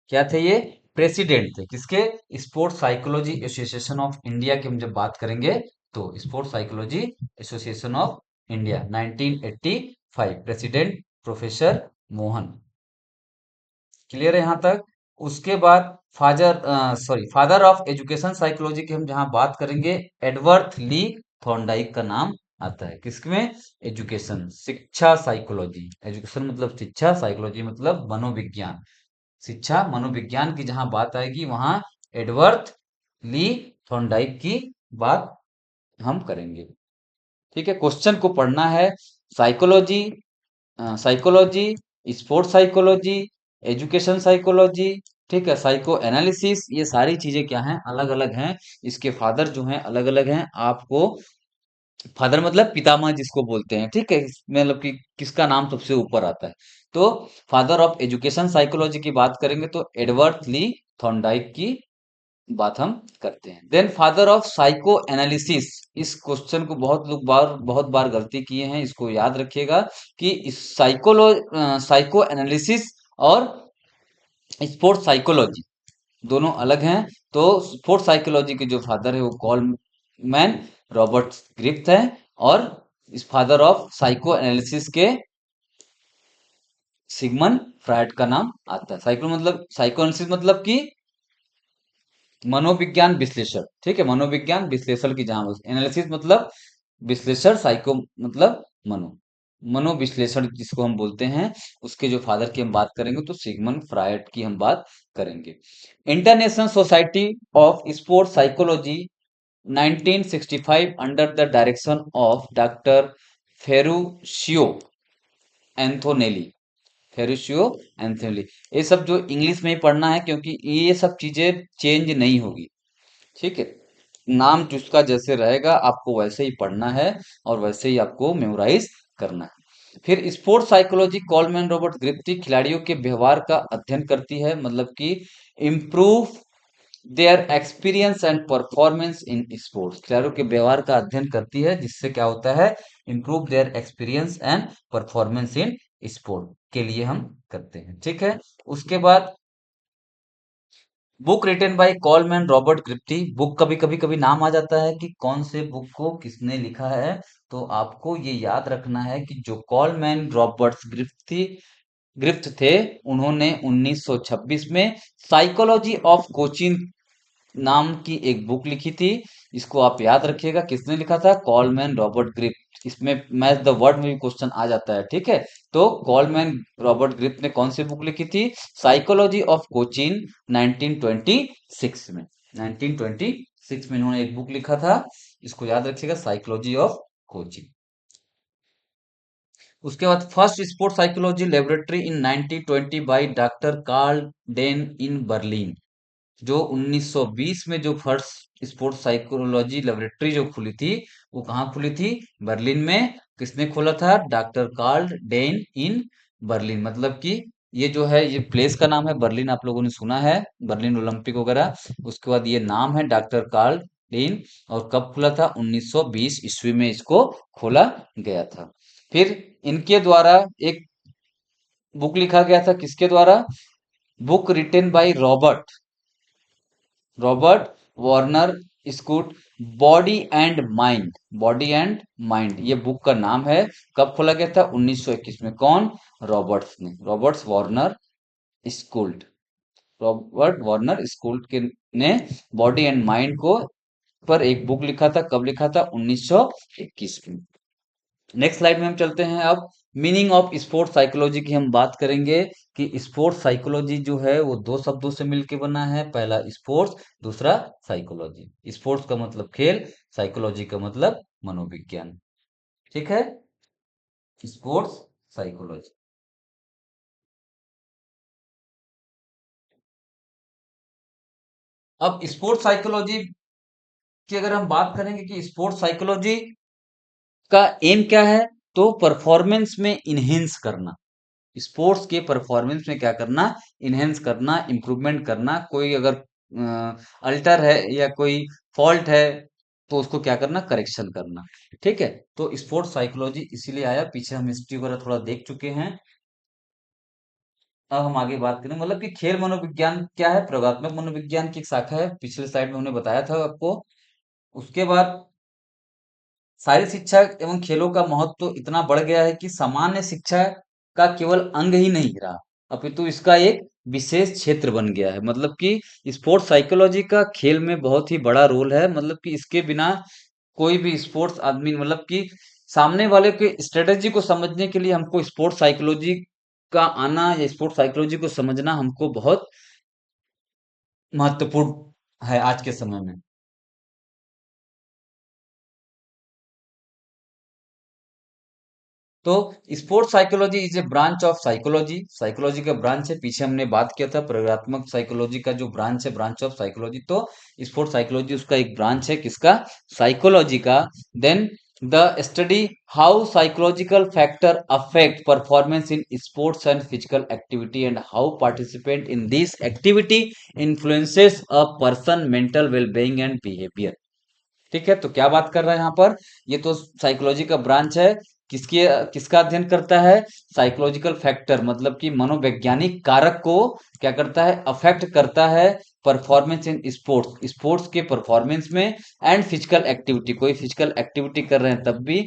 क्या थे? ये प्रेसिडेंट थे किसके? Sports psychology association of India की हम जब बात करेंगे, तो sports psychology association of India 1985, president professor Mohan. Clear है यहाँ तक? उसके बाद फादर ऑफ एजुकेशन साइकोलॉजी की हम जहां बात करेंगे, एडवर्थ ली थॉर्नडाइक का नाम आता है। किसमें? एजुकेशन, शिक्षा साइकोलॉजी। एजुकेशन मतलब शिक्षा, साइकोलॉजी मतलब मनोविज्ञान। शिक्षा मनोविज्ञान की जहां बात आएगी वहां एडवर्थ ली थॉर्नडाइक की बात हम करेंगे। ठीक है, क्वेश्चन को पढ़ना है। Psychology, psychology, sports psychology, education psychology, ठीक है, साइको एनालिसिस, ये सारी चीजें क्या हैं? अलग अलग हैं। इसके फादर जो हैं अलग अलग हैं। आपको फादर मतलब पितामह जिसको बोलते हैं, ठीक है, मतलब कि किसका नाम सबसे ऊपर आता है। तो फादर ऑफ एजुकेशन साइकोलॉजी की बात करेंगे तो एडवर्ड ली थॉर्नडाइक की बात हम करते हैं। Then father of psychoanalysis, इस क्वेश्चन को बहुत बार गलती किए हैं, इसको याद रखिएगा कि इस साइको एनालिसिस और स्पोर्ट्स साइकोलॉजी दोनों अलग हैं। तो स्पोर्ट्स साइकोलॉजी के जो फादर है वो कॉलमैन रॉबर्ट ग्रिफ्थ है, और इस फादर ऑफ साइको एनालिसिस के सिगमंड फ्रायड का नाम आता है। साइकोएनालिसिस मतलब कि मनोविज्ञान विश्लेषण, ठीक है, मनोविज्ञान विश्लेषण की जहां एनालिसिस मतलब विश्लेषण, साइको मतलब मनो, मनोविश्लेषण जिसको हम बोलते हैं, उसके जो फादर की हम बात करेंगे तो सिगमंड फ्रायड की हम बात करेंगे। International society of sports psychology 1965 under the direction of doctor Ferruccio Antonelli, Ferruccio Antonelli. ये सब जो इंग्लिश में ही पढ़ना है क्योंकि ये सब चीजें चेंज नहीं होगी, ठीक है। नाम जिसका जैसे रहेगा आपको वैसे ही पढ़ना है और वैसे ही आपको मेमोराइज करना है। फिर स्पोर्ट्स साइकोलॉजी कॉलमैन रॉबर्ट ग्रिप्टी खिलाड़ियों के व्यवहार का अध्ययन करती है, मतलब कि improve their experience and performance in sports, खिलाड़ियों के व्यवहार का अध्ययन करती है जिससे क्या होता है, improve their experience and performance in sport के लिए हम करते हैं, ठीक है। उसके बाद book written by Coleman Robert Griffith, book कभी कभी कभी नाम आ जाता है कि कौन से बुक को किसने लिखा है, तो आपको ये याद रखना है कि जो कॉलमैन रॉबर्ट्स ग्रिप्टी ग्रिफ्ट थे, उन्होंने 1926 में साइकोलॉजी ऑफ कोचिंग नाम की एक बुक लिखी थी। इसको आप याद रखिएगा, किसने लिखा था, कॉलमैन रॉबर्ट ग्रिप्ट। इसमें मैच द वर्ड में भी क्वेश्चन आ जाता है, ठीक है। तो कॉलमैन रॉबर्ट ग्रिप्ट ने कौन सी बुक लिखी थी, साइकोलॉजी ऑफ कोचिन, 1926 में, 1926 में इन्होंने एक बुक लिखा था, इसको याद रखिएगा, साइकोलॉजी ऑफ कोचिंग। उसके बाद first sport psychology laboratory in 1920 by doctor Carl Diem in Berlin, जो 1920 में जो फर्स्ट स्पोर्ट्स साइकोलॉजी लेबोरेटरी जो खुली थी, वो कहाँ खुली थी, बर्लिन में। किसने खोला था, doctor Carl Diem in Berlin, मतलब कि ये जो है ये प्लेस का नाम है बर्लिन, आप लोगों ने सुना है, बर्लिन ओलंपिक वगैरह। उसके बाद ये नाम है डॉक्टर कार्ल डेन, और कब खुला था, 1920 ईस्वी में इसको खोला गया था। फिर इनके द्वारा एक बुक लिखा गया था, किसके द्वारा, book written by Robert Robert Warner scoot, body and mind, body and mind, ये बुक का नाम है। कब खोला गया था, 1921 में। कौन, रॉबर्ट्स ने, Roberts Warner schooled, Robert Warner schooled के ने बॉडी एंड माइंड को पर एक बुक लिखा था, कब लिखा था, 1921 में। नेक्स्ट स्लाइड में हम चलते हैं अब, मीनिंग ऑफ स्पोर्ट्स साइकोलॉजी की हम बात करेंगे कि स्पोर्ट्स साइकोलॉजी जो है वो दो शब्दों से मिलकर बना है, पहला स्पोर्ट्स, दूसरा साइकोलॉजी। स्पोर्ट्स का मतलब खेल, साइकोलॉजी का मतलब मनोविज्ञान, ठीक है, स्पोर्ट्स साइकोलॉजी। अब स्पोर्ट्स साइकोलॉजी की अगर हम बात करेंगे कि स्पोर्ट्स साइकोलॉजी का एम क्या है, तो परफॉर्मेंस में इनहेंस करना, स्पोर्ट्स के परफॉर्मेंस में क्या करना, इनहेंस करना, इंप्रूवमेंट करना, कोई अगर अल्टर है या कोई फॉल्ट है तो उसको क्या करना, करेक्शन करना, ठीक है। तो स्पोर्ट्स साइकोलॉजी इसीलिए आया, पीछे हम हिस्ट्री वगैरह थोड़ा देख चुके हैं। अब हम आगे बात करें, मतलब कि खेल मनोविज्ञान क्या है, प्रयोगात्मक मनोविज्ञान की एक शाखा है, पिछले स्लाइड में हमने बताया था आपको। उसके बाद शारीरिक शिक्षा एवं खेलों का महत्व तो इतना बढ़ गया है कि सामान्य शिक्षा का केवल अंग ही नहीं रहा, अपितु इसका एक विशेष क्षेत्र बन गया है। मतलब कि स्पोर्ट्स साइकोलॉजी का खेल में बहुत ही बड़ा रोल है, मतलब कि इसके बिना कोई भी स्पोर्ट्स आदमी, मतलब कि सामने वाले के स्ट्रेटेजी को समझने के लिए हमको स्पोर्ट्स साइकोलॉजी का आना या स्पोर्ट्स साइकोलॉजी को समझना हमको बहुत महत्वपूर्ण है आज के समय में। तो sports psychology is A branch of psychology, psychology का ब्रांच है, पीछे हमने बात किया था प्रयोगात्मक साइकोलॉजी का जो ब्रांच है, ब्रांच ऑफ साइकोलॉजी, तो स्पोर्ट्स साइकोलॉजी उसका एक ब्रांच है, किसका, साइकोलॉजी का। Then the study how psychological factor affect performance in sports and physical activity and how participant in this activity influences a person mental wellbeing and behaviour, ठीक है। तो क्या बात कर रहा है यहाँ पर, ये तो साइकोलॉजी का ब्रांच है, किसकी किसका अध्ययन करता है, साइकोलॉजिकल फैक्टर, मतलब कि मनोवैज्ञानिक कारक को क्या करता है, अफेक्ट करता है परफॉर्मेंस इन स्पोर्ट्स, स्पोर्ट्स के परफॉर्मेंस में, एंड फिजिकल एक्टिविटी, कोई फिजिकल एक्टिविटी कर रहे हैं तब भी,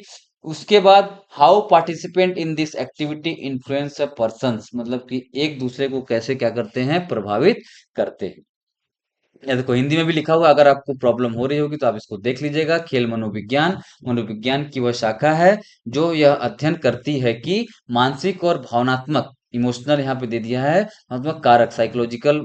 उसके बाद how participant in this activity influence a persons, मतलब कि एक दूसरे को कैसे क्या करते हैं, प्रभावित करते हैं। या देखो हिंदी में भी लिखा हुआ है, अगर आपको प्रॉब्लम हो रही होगी तो आप इसको देख लीजिएगा। खेल मनोविज्ञान, मनोविज्ञान की वह शाखा है जो यह अध्ययन करती है कि मानसिक और भावनात्मक, इमोशनल यहाँ पे दे दिया है, भावनात्मक कारक, साइकोलॉजिकल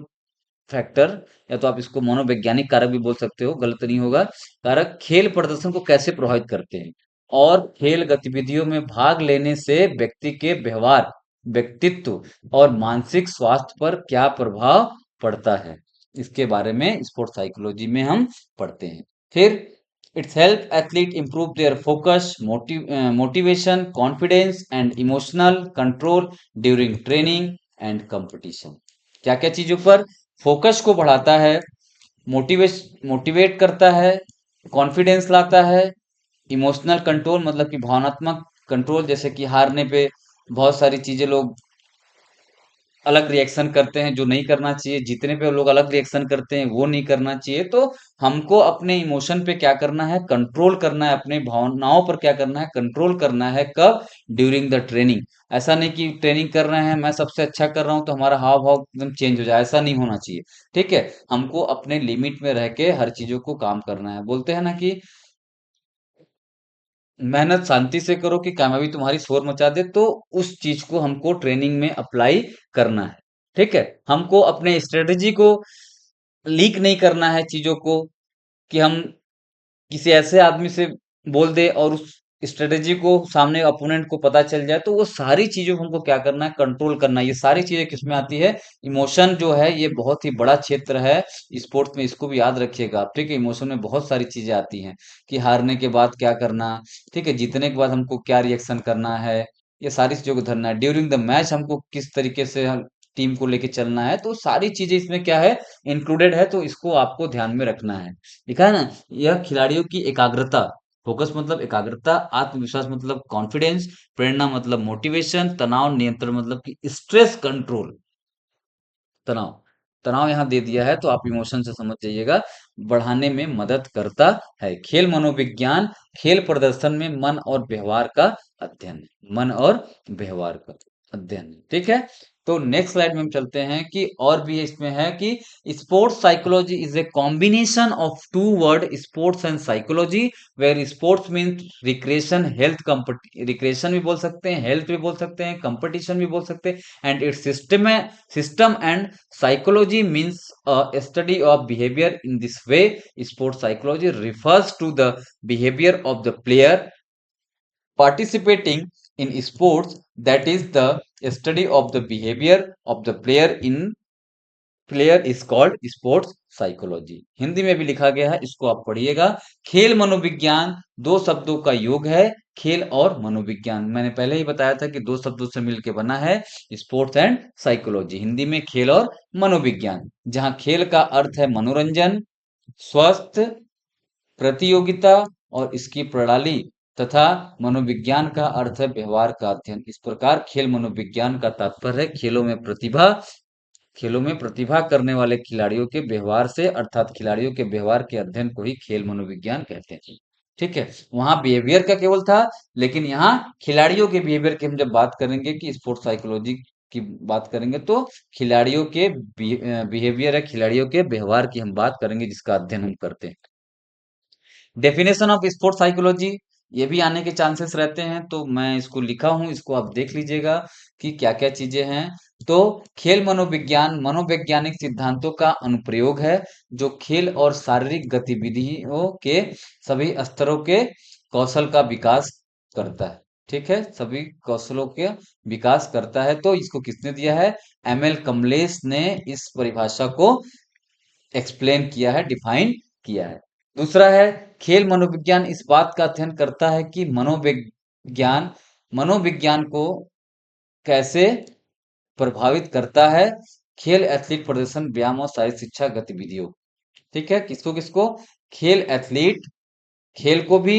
फैक्टर, या तो आप इसको मनोवैज्ञानिक कारक भी बोल सकते हो, गलत नहीं होगा, कारक खेल प्रदर्शन को कैसे प्रभावित करते हैं, और खेल गतिविधियों में भाग लेने से व्यक्ति के व्यवहार, व्यक्तित्व और मानसिक स्वास्थ्य पर क्या प्रभाव पड़ता है, इसके बारे में स्पोर्ट्स साइकोलॉजी में हम पढ़ते हैं। फिर it's help athlete improve their focus, motivation, confidence and emotional control during training and competition. क्या क्या चीजों पर? फोकस को बढ़ाता है, मोटिवेट करता है, कॉन्फिडेंस लाता है, इमोशनल कंट्रोल मतलब कि भावनात्मक कंट्रोल, जैसे कि हारने पे बहुत सारी चीजें लोग अलग रिएक्शन करते हैं जो नहीं करना चाहिए, जीतने पे लोग अलग रिएक्शन करते हैं वो नहीं करना चाहिए। तो हमको अपने इमोशन पे क्या करना है, कंट्रोल करना है, अपने भावनाओं पर क्या करना है, कंट्रोल करना है। कब? During the training. ऐसा नहीं कि ट्रेनिंग कर रहे हैं, मैं सबसे अच्छा कर रहा हूं तो हमारा हाव भाव एकदम चेंज हो जाए, ऐसा नहीं होना चाहिए। ठीक है, हमको अपने लिमिट में रह के हर चीजों को काम करना है। बोलते हैं ना कि मेहनत शांति से करो कि कामयाबी तुम्हारी शोर मचा दे, तो उस चीज को हमको ट्रेनिंग में अप्लाई करना है। ठीक है, हमको अपने स्ट्रेटजी को लीक नहीं करना है, चीजों को कि हम किसी ऐसे आदमी से बोल दे और उस स्ट्रेटेजी को सामने अपोनेंट को पता चल जाए, तो वो सारी चीजों को हमको क्या करना है, कंट्रोल करना है। ये सारी चीजें किसमें आती है? इमोशन जो है ये बहुत ही बड़ा क्षेत्र है स्पोर्ट्स में, इसको भी याद रखिएगा आप। ठीक है, इमोशन में बहुत सारी चीजें आती हैं कि हारने के बाद क्या करना, ठीक है, जीतने के बाद हमको क्या रिएक्शन करना है, ये सारी चीजों को धरना है। ड्यूरिंग द मैच हमको किस तरीके से हम टीम को लेके चलना है, तो सारी चीजें इसमें क्या है, इंक्लूडेड है, तो इसको आपको ध्यान में रखना है। लिखा है ना, यह खिलाड़ियों की एकाग्रता, फोकस मतलब एकाग्रता, आत्मविश्वास मतलब कॉन्फिडेंस, प्रेरणा मतलब मोटिवेशन, तनाव नियंत्रण मतलब कि स्ट्रेस कंट्रोल, तनाव, तनाव यहाँ दे दिया है तो आप इमोशन से समझ जाइएगा, बढ़ाने में मदद करता है। खेल मनोविज्ञान खेल प्रदर्शन में मन और व्यवहार का अध्ययन है, मन और व्यवहार का अध्ययन है। ठीक है, तो नेक्स्ट स्लाइड में हम चलते हैं कि और भी इसमें है कि sports psychology is a combination of two word, sports and psychology, where sports mean recreation, recreation भी बोल सकते हैं, हेल्थ भी बोल सकते हैं, कंपटीशन भी बोल सकते हैं, and it's system and psychology means a study of behavior. In this way, sports psychology refers to the behavior of the player participating in sports, that is the study of the behavior of the player in player is called sports psychology. Hindi में भी लिखा गया है, इसको आप पढ़िएगा। खेल मनोविज्ञान दो शब्दों का योग है, खेल और मनोविज्ञान। मैंने पहले ही बताया था कि दो शब्दों से मिलकर बना है स्पोर्ट्स एंड साइकोलॉजी, हिंदी में खेल और मनोविज्ञान, जहां खेल का अर्थ है मनोरंजन, स्वस्थ, प्रतियोगिता और इसकी प्रणाली, तथा मनोविज्ञान का अर्थ है व्यवहार का अध्ययन। इस प्रकार खेल मनोविज्ञान का तात्पर्य है खेलों में प्रतिभा करने वाले खिलाड़ियों के व्यवहार से, अर्थात खिलाड़ियों के व्यवहार के अध्ययन को ही खेल मनोविज्ञान कहते हैं। ठीक है, वहां बिहेवियर का केवल था, लेकिन यहाँ खिलाड़ियों के बिहेवियर की हम जब बात करेंगे कि स्पोर्ट्स साइकोलॉजी की बात करेंगे, तो खिलाड़ियों के बिहेवियर है, खिलाड़ियों के व्यवहार की हम बात करेंगे, जिसका अध्ययन हम करते हैं। डेफिनेशन ऑफ स्पोर्ट्स साइकोलॉजी, ये भी आने के चांसेस रहते हैं, तो मैं इसको लिखा हूं, इसको आप देख लीजिएगा कि क्या क्या चीजें हैं। तो खेल मनोविज्ञान मनोवैज्ञानिक सिद्धांतों का अनुप्रयोग है, जो खेल और शारीरिक गतिविधियों के सभी स्तरों के कौशल का विकास करता है। ठीक है, सभी कौशलों के विकास करता है। तो इसको किसने दिया है? एमएल कमलेश ने इस परिभाषा को एक्सप्लेन किया है, डिफाइन किया है। दूसरा है, खेल मनोविज्ञान इस बात का अध्ययन करता है कि मनोविज्ञान मनोविज्ञान को कैसे प्रभावित करता है, खेल एथलीट प्रदर्शन, व्यायाम और शारीरिक शिक्षा गतिविधियों। ठीक है, किसको किसको? खेल एथलीट, खेल को भी,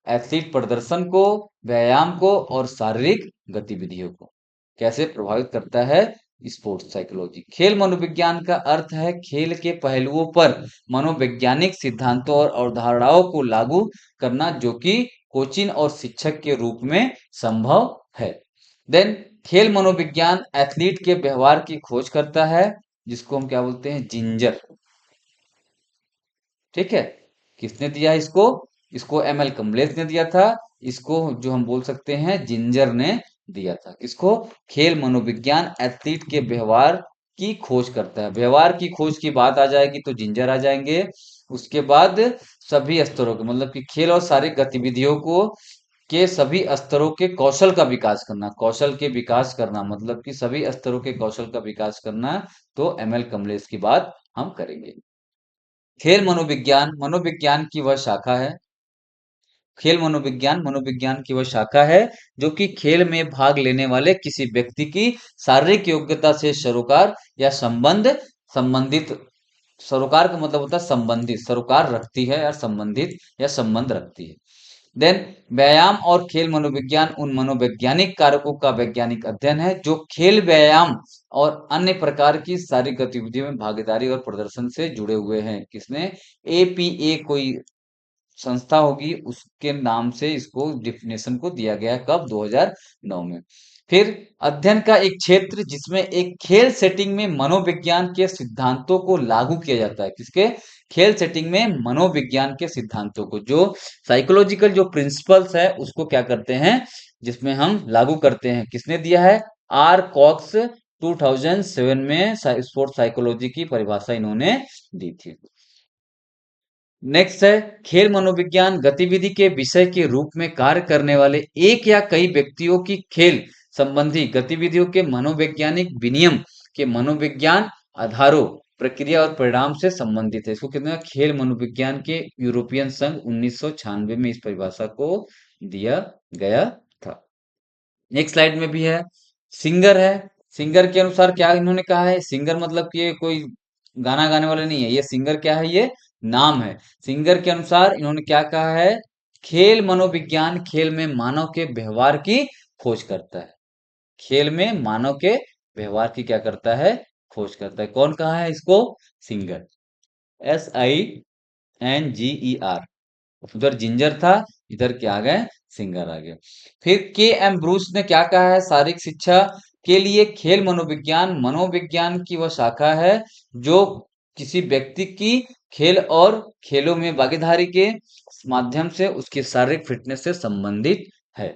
एथलीट प्रदर्शन को, व्यायाम को और शारीरिक गतिविधियों को कैसे प्रभावित करता है स्पोर्ट्स साइकोलॉजी। खेल मनोविज्ञान का अर्थ है खेल के पहलुओं पर मनोवैज्ञानिक सिद्धांतों और अवधारणाओं को लागू करना, जो कि कोचिंग और शिक्षक के रूप में संभव है। देन खेल मनोविज्ञान एथलीट के व्यवहार की खोज करता है, जिसको हम क्या बोलते हैं, जिंजर। ठीक है, किसने दिया इसको? इसको एमएल कमलेश ने दिया था। इसको जो हम बोल सकते हैं जिंजर ने दिया था। किसको? खेल मनोविज्ञान एथलीट के व्यवहार की खोज करता है। व्यवहार की खोज की बात आ जाएगी तो जिंजर आ जाएंगे। उसके बाद सभी स्तरों के, मतलब कि खेल और शारीरिक गतिविधियों को के सभी स्तरों के कौशल का विकास करना, कौशल के विकास करना, मतलब कि सभी स्तरों के कौशल का विकास करना, तो एमएल कमलेश की बात हम करेंगे। खेल मनोविज्ञान मनोविज्ञान की वह शाखा है। खेल मनोविज्ञान मनोविज्ञान की वह शाखा है जो कि खेल में भाग लेने वाले किसी व्यक्ति की शारीरिक योग्यता से सरोकार या संबंधित, सरोकार का मतलब होता है संबंधित, सरोकार रखती है या संबंधित या संबंध रखती है। देन व्यायाम और खेल मनोविज्ञान उन मनोवैज्ञानिक कारकों का वैज्ञानिक अध्ययन है जो खेल, व्यायाम और अन्य प्रकार की शारीरिक गतिविधियों में भागीदारी और प्रदर्शन से जुड़े हुए हैं। किसने? एपीए कोई संस्था होगी, उसके नाम से इसको डिफिनेशन को दिया गया है। कब? 2009 में। फिर अध्ययन का एक क्षेत्र जिसमें एक खेल सेटिंग में मनोविज्ञान के सिद्धांतों को लागू किया जाता है। किसके? खेल सेटिंग में मनोविज्ञान के सिद्धांतों को, जो साइकोलॉजिकल जो प्रिंसिपल्स है उसको क्या करते हैं, जिसमें हम लागू करते हैं। किसने दिया है? आर कॉक्स 2007 में स्पोर्ट्स साइकोलॉजी की परिभाषा इन्होंने दी थी। नेक्स्ट है खेल मनोविज्ञान गतिविधि के विषय के रूप में कार्य करने वाले एक या कई व्यक्तियों की खेल संबंधी गतिविधियों के मनोवैज्ञानिक विनियम के मनोविज्ञान आधारों, प्रक्रिया और परिणाम से संबंधित है। इसको कहते हैं खेल मनोविज्ञान के यूरोपियन संघ 1996 में इस परिभाषा को दिया गया था। नेक्स्ट स्लाइड में भी है सिंगर है। सिंगर के अनुसार क्या इन्होंने कहा है? सिंगर मतलब कि ये कोई गाना गाने वाला नहीं है, ये सिंगर क्या है? ये नाम है। सिंगर के अनुसार इन्होंने क्या कहा है? खेल मनोविज्ञान खेल में मानव के व्यवहार की खोज करता है। खेल में मानव के व्यवहार की क्या करता है? खोज करता है। कौन कहा है इसको? सिंगर। SINGER। उधर जिंजर था, इधर क्या आ गए? सिंगर आ गए। फिर KM ब्रूस ने क्या कहा है? शारीरिक शिक्षा के लिए खेल मनोविज्ञान मनोविज्ञान की वह शाखा है जो किसी व्यक्ति की खेल और खेलों में भागीदारी के माध्यम से उसकी शारीरिक फिटनेस से संबंधित है।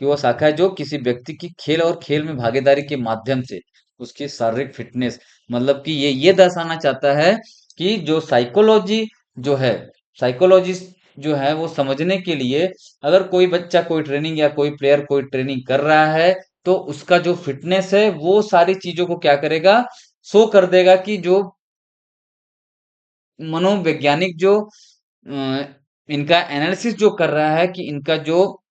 कि वह शाखा है जो किसी व्यक्ति की खेल और खेल में भागीदारी के माध्यम से उसकी शारीरिक फिटनेस, मतलब कि ये दर्शाना चाहता है कि जो साइकोलॉजी जो है, साइकोलॉजी जो है वो समझने के लिए, अगर कोई बच्चा कोई ट्रेनिंग या कोई प्लेयर कोई ट्रेनिंग कर रहा है तो उसका जो फिटनेस है वो सारी चीजों को क्या करेगा? शो कर देगा कि जो मनोवैज्ञानिक जो इनका एनालिसिस जो कर रहा है कि इनका जो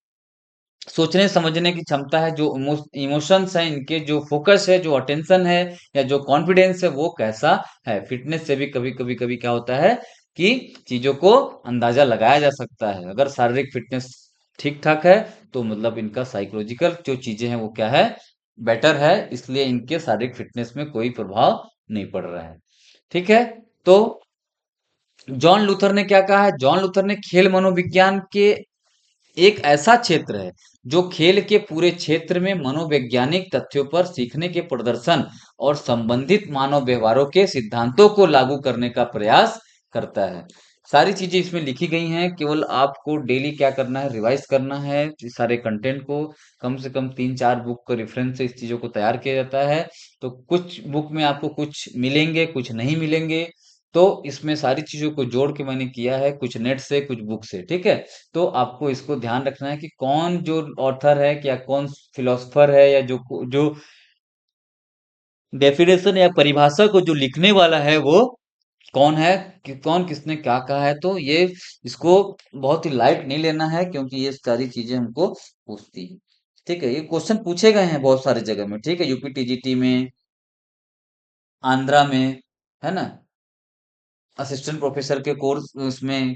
सोचने समझने की क्षमता है, जो इमोशंस है इनके, जो फोकस है, जो अटेंशन है या जो कॉन्फिडेंस है वो कैसा है। फिटनेस से भी कभी कभी कभी क्या होता है कि चीजों को अंदाजा लगाया जा सकता है। अगर शारीरिक फिटनेस ठीक ठाक है तो मतलब इनका साइकोलॉजिकल जो चीजें हैं वो क्या है? बेटर है, इसलिए इनके शारीरिक फिटनेस में कोई प्रभाव नहीं पड़ रहा है। ठीक है, तो जॉन लूथर ने क्या कहा है? जॉन लूथर ने खेल मनोविज्ञान के एक ऐसा क्षेत्र है जो खेल के पूरे क्षेत्र में मनोवैज्ञानिक तथ्यों पर सीखने के प्रदर्शन और संबंधित मानव व्यवहारों के सिद्धांतों को लागू करने का प्रयास करता है। सारी चीजें इसमें लिखी गई हैं, केवल आपको डेली क्या करना है? रिवाइज करना है इस सारे कंटेंट को। कम से कम 3-4 बुक के रेफरेंस से इस चीजों को तैयार किया जाता है। तो कुछ बुक में आपको कुछ मिलेंगे, कुछ नहीं मिलेंगे। तो इसमें सारी चीजों को जोड़ के मैंने किया है, कुछ नेट से कुछ बुक से। ठीक है, तो आपको इसको ध्यान रखना है कि कौन जो ऑथर है, क्या कौन फिलोसफर है, या जो जो डेफिनेशन या परिभाषा को जो लिखने वाला है वो कौन है, कि कौन किसने क्या कहा है। तो ये इसको बहुत ही लाइट नहीं लेना है क्योंकि ये सारी चीजें हमको पूछती है। ठीक है, ये क्वेश्चन पूछे गए हैं बहुत सारी जगह में। ठीक है, यूपी TGT में, आंध्रा में, है ना, असिस्टेंट प्रोफेसर के कोर्स उसमें,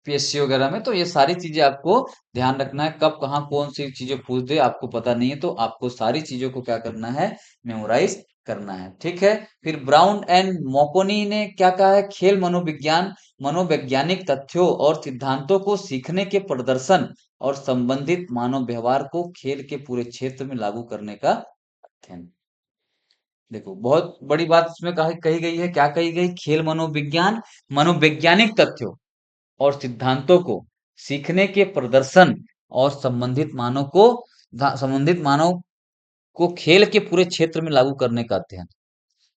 पीएससी वगैरह में। तो ये सारी चीजें आपको ध्यान रखना है, कब कहाँ कौन सी चीजें पूछ दे आपको पता नहीं है, तो आपको सारी चीजों को क्या करना है, मेमोराइज करना है। ठीक है। फिर ब्राउन एंड मोकोनी ने क्या कहा है, खेल मनोविज्ञान मनोवैज्ञानिक तथ्यों और सिद्धांतों को सीखने के प्रदर्शन और संबंधित मानव व्यवहार को खेल के पूरे क्षेत्र में लागू करने का अध्ययन। देखो बहुत बड़ी बात इसमें कही गई है, क्या कही गई, खेल मनोविज्ञान मनोवैज्ञानिक तथ्यों और सिद्धांतों को सीखने के प्रदर्शन और संबंधित मानव को खेल के पूरे क्षेत्र में लागू करने का अध्ययन।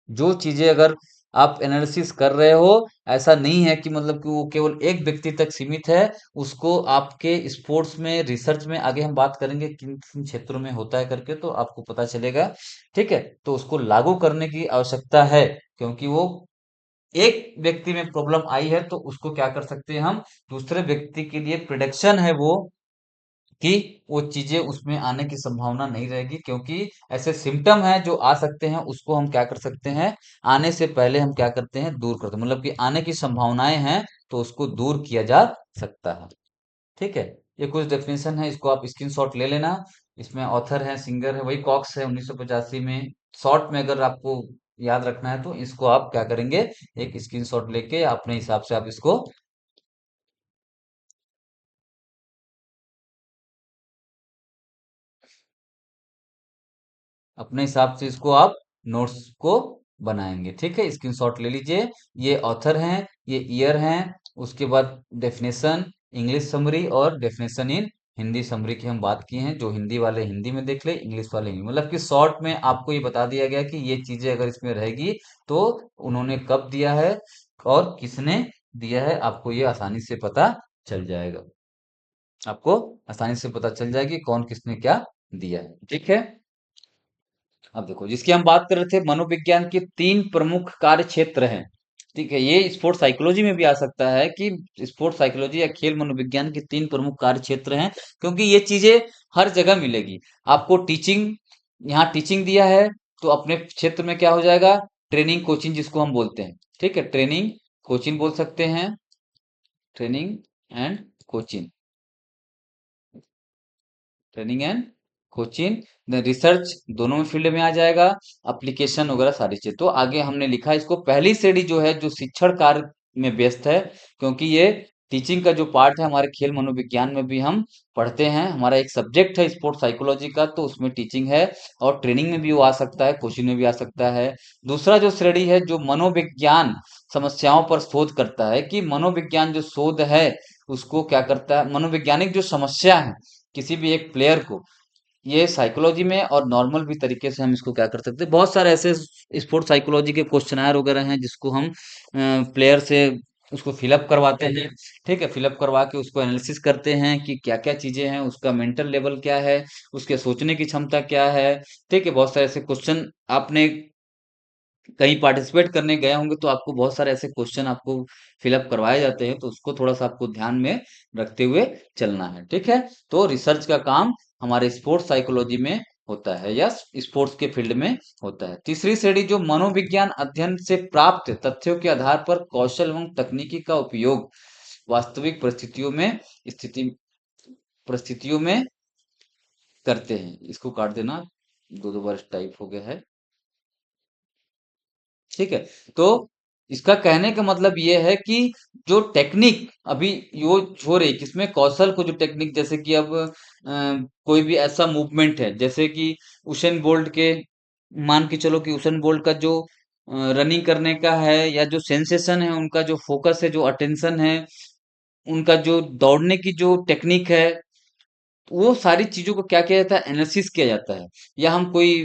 जो चीजें अगर आप एनालिसिस कर रहे हो, ऐसा नहीं है कि मतलब कि वो केवल एक व्यक्ति तक सीमित है, उसको आपके स्पोर्ट्स में रिसर्च में आगे हम बात करेंगे किन किन क्षेत्रों में होता है करके, तो आपको पता चलेगा। ठीक है। तो उसको लागू करने की आवश्यकता है, क्योंकि वो एक व्यक्ति में प्रॉब्लम आई है तो उसको क्या कर सकते हैं हम, दूसरे व्यक्ति के लिए प्रिडिक्शन है वो, कि वो चीजें उसमें आने की संभावना नहीं रहेगी, क्योंकि ऐसे सिम्टम हैं जो आ सकते हैं, उसको हम क्या कर सकते हैं, आने से पहले हम क्या करते हैं, दूर करते हैं, मतलब कि आने की संभावनाएं हैं तो उसको दूर किया जा सकता है। ठीक है। ये कुछ डेफिनेशन है, इसको आप स्क्रीनशॉट ले लेना। इसमें ऑथर है, सिंगर है, वही कॉक्स है 1985 में। शॉर्ट में अगर आपको याद रखना है तो इसको आप क्या करेंगे, एक स्क्रीनशॉट लेके अपने हिसाब से आप इसको अपने हिसाब से इसको आप नोट्स को बनाएंगे। ठीक है। स्क्रीनशॉट ले लीजिए। ये ऑथर हैं, ये ईयर हैं, उसके बाद डेफिनेशन इंग्लिश समरी और डेफिनेशन इन हिंदी समरी की हम बात की हैं। जो हिंदी वाले हिंदी में देख ले, इंग्लिश वाले इंग्लिश, मतलब कि शॉर्ट में आपको ये बता दिया गया कि ये चीजें अगर इसमें रहेगी तो उन्होंने कब दिया है और किसने दिया है, आपको ये आसानी से पता चल जाएगा। आपको आसानी से पता चल जाएगी कौन किसने क्या दिया है। ठीक है। अब देखो, जिसकी हम बात कर रहे थे, मनोविज्ञान के तीन प्रमुख कार्य क्षेत्र हैं। ठीक है। ये स्पोर्ट्स साइकोलॉजी में भी आ सकता है कि स्पोर्ट्स साइकोलॉजी या खेल मनोविज्ञान के तीन प्रमुख कार्य क्षेत्र हैं, क्योंकि ये चीजें हर जगह मिलेगी आपको। टीचिंग, यहाँ टीचिंग दिया है तो अपने क्षेत्र में क्या हो जाएगा, ट्रेनिंग कोचिंग जिसको हम बोलते हैं। ठीक है। ट्रेनिंग कोचिंग बोल सकते हैं, training and coaching, training and coaching. Research दोनों में फील्ड में आ जाएगा, एप्लीकेशन वगैरह सारी चीज। तो आगे हमने लिखा इसको पहली श्रेणी जो है, जो शिक्षण कार्य में व्यस्त है, क्योंकि ये टीचिंग का जो पार्ट है हमारे खेल मनोविज्ञान में भी हम पढ़ते हैं। हमारा एक सब्जेक्ट है स्पोर्ट्स साइकोलॉजी का, तो उसमें टीचिंग है, और ट्रेनिंग में भी वो आ सकता है, कोचिंग में भी आ सकता है। दूसरा जो श्रेणी है, जो मनोविज्ञान समस्याओं पर शोध करता है, कि मनोविज्ञान जो शोध है उसको क्या करता है, मनोवैज्ञानिक जो समस्या है किसी भी एक प्लेयर को, ये साइकोलॉजी में और नॉर्मल भी तरीके से हम इसको क्या कर सकते हैं। बहुत सारे ऐसे स्पोर्ट्स साइकोलॉजी के क्वेश्चनायर वगैरह हैं जिसको हम प्लेयर से उसको फिलअप करवाते हैं। ठीक है। फिलअप करवा के उसको एनालिसिस करते हैं कि क्या क्या चीजें हैं, उसका मेंटल लेवल क्या है, उसके सोचने की क्षमता क्या है। ठीक है। बहुत सारे ऐसे क्वेश्चन आपने कहीं पार्टिसिपेट करने गए होंगे तो आपको बहुत सारे ऐसे क्वेश्चन आपको फिलअप करवाए जाते हैं, तो उसको थोड़ा सा आपको ध्यान में रखते हुए चलना है। ठीक है। तो रिसर्च का काम हमारे स्पोर्ट्स साइकोलॉजी में होता है, या स्पोर्ट्स के फील्ड में होता है। तीसरी श्रेणी, जो मनोविज्ञान अध्ययन से प्राप्त तथ्यों के आधार पर कौशल एवं तकनीकी का उपयोग वास्तविक स्थिति परिस्थितियों में करते हैं। इसको काट देना, दो दो बार टाइप हो गया है। ठीक है। तो इसका कहने का मतलब ये है कि जो टेक्निक अभी यूज हो रही, किसमें, कौशल को, जो टेक्निक, जैसे कि अब कोई भी ऐसा मूवमेंट है, जैसे कि उसेन बोल्ट के, मान के चलो कि उसेन बोल्ट का जो रनिंग करने का है, या जो सेंसेशन है उनका, जो फोकस है, जो अटेंशन है, उनका जो दौड़ने की जो टेक्निक है, वो सारी चीजों को क्या किया जाता है, एनालिसिस किया जाता है। या हम कोई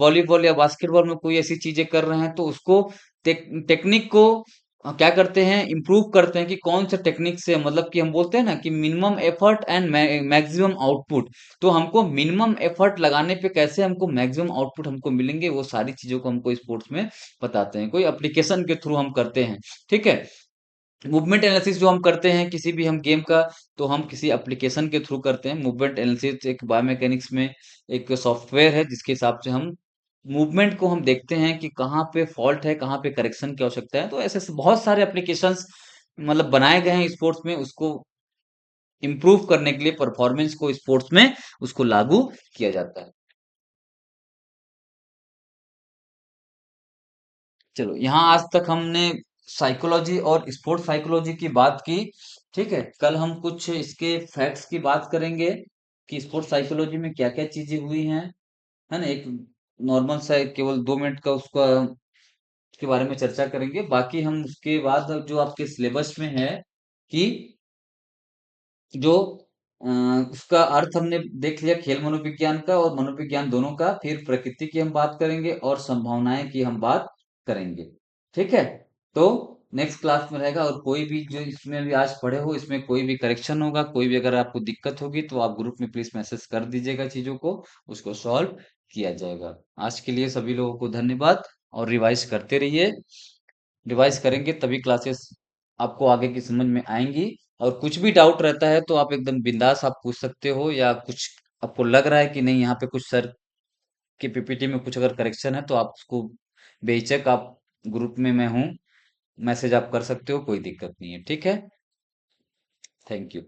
वॉलीबॉल या बास्केटबॉल में कोई ऐसी चीजें कर रहे हैं तो उसको टेक्निक को क्या करते हैं, इम्प्रूव करते हैं, कि कौन से टेक्निक से, मतलब कि हम बोलते हैं ना कि minimum effort and maximum output. तो हमको मिनिमम एफर्ट लगाने पे कैसे हमको मैक्सिमम आउटपुट हमको मिलेंगे, वो सारी चीजों को हमको स्पोर्ट्स में बताते हैं, कोई एप्लीकेशन के थ्रू हम करते हैं। ठीक है। मूवमेंट एनालिसिस जो हम करते हैं किसी भी हम गेम का, तो हम किसी एप्लीकेशन के थ्रू करते हैं। मूवमेंट एनालिसिस एक बायोमैकेनिक्स में एक सॉफ्टवेयर है जिसके हिसाब से हम मूवमेंट को हम देखते हैं कि कहाँ पे फॉल्ट है, कहाँ पे करेक्शन की आवश्यकता है। तो ऐसे ऐसे बहुत सारे एप्लीकेशंस मतलब बनाए गए हैं स्पोर्ट्स में, उसको इम्प्रूव करने के लिए परफॉर्मेंस को स्पोर्ट्स में उसको लागू किया जाता है। चलो, यहाँ आज तक हमने साइकोलॉजी और स्पोर्ट्स साइकोलॉजी की बात की। ठीक है, कल हम कुछ इसके फैक्ट्स की बात करेंगे कि स्पोर्ट्स साइकोलॉजी में क्या क्या चीजें हुई हैं, है ना। एक नॉर्मल सा केवल 2 मिनट का उसका उसके बारे में चर्चा करेंगे। बाकी हम उसके बाद जो आपके सिलेबस में है कि जो अ, उसका अर्थ हमने देख लिया खेल मनोविज्ञान का और मनोविज्ञान दोनों का, फिर प्रकृति की हम बात करेंगे और संभावनाएं की हम बात करेंगे। ठीक है, तो नेक्स्ट क्लास में रहेगा। और कोई भी जो इसमें भी आज पढ़े हो, इसमें कोई भी करेक्शन होगा, कोई भी अगर आपको दिक्कत होगी तो आप ग्रुप में प्लीज मैसेज कर दीजिएगा, चीजों को उसको सॉल्व किया जाएगा। आज के लिए सभी लोगों को धन्यवाद, और रिवाइज करते रहिए। रिवाइज करेंगे तभी क्लासेस आपको आगे की समझ में आएंगी। और कुछ भी डाउट रहता है तो आप एकदम बिंदास आप पूछ सकते हो, या कुछ आपको लग रहा है कि नहीं यहाँ पे कुछ सर की पीपीटी में कुछ अगर करेक्शन है तो आप उसको बेहिचक आप ग्रुप में मैं हूँ, मैसेज आप कर सकते हो, कोई दिक्कत नहीं है। ठीक है, थैंक यू।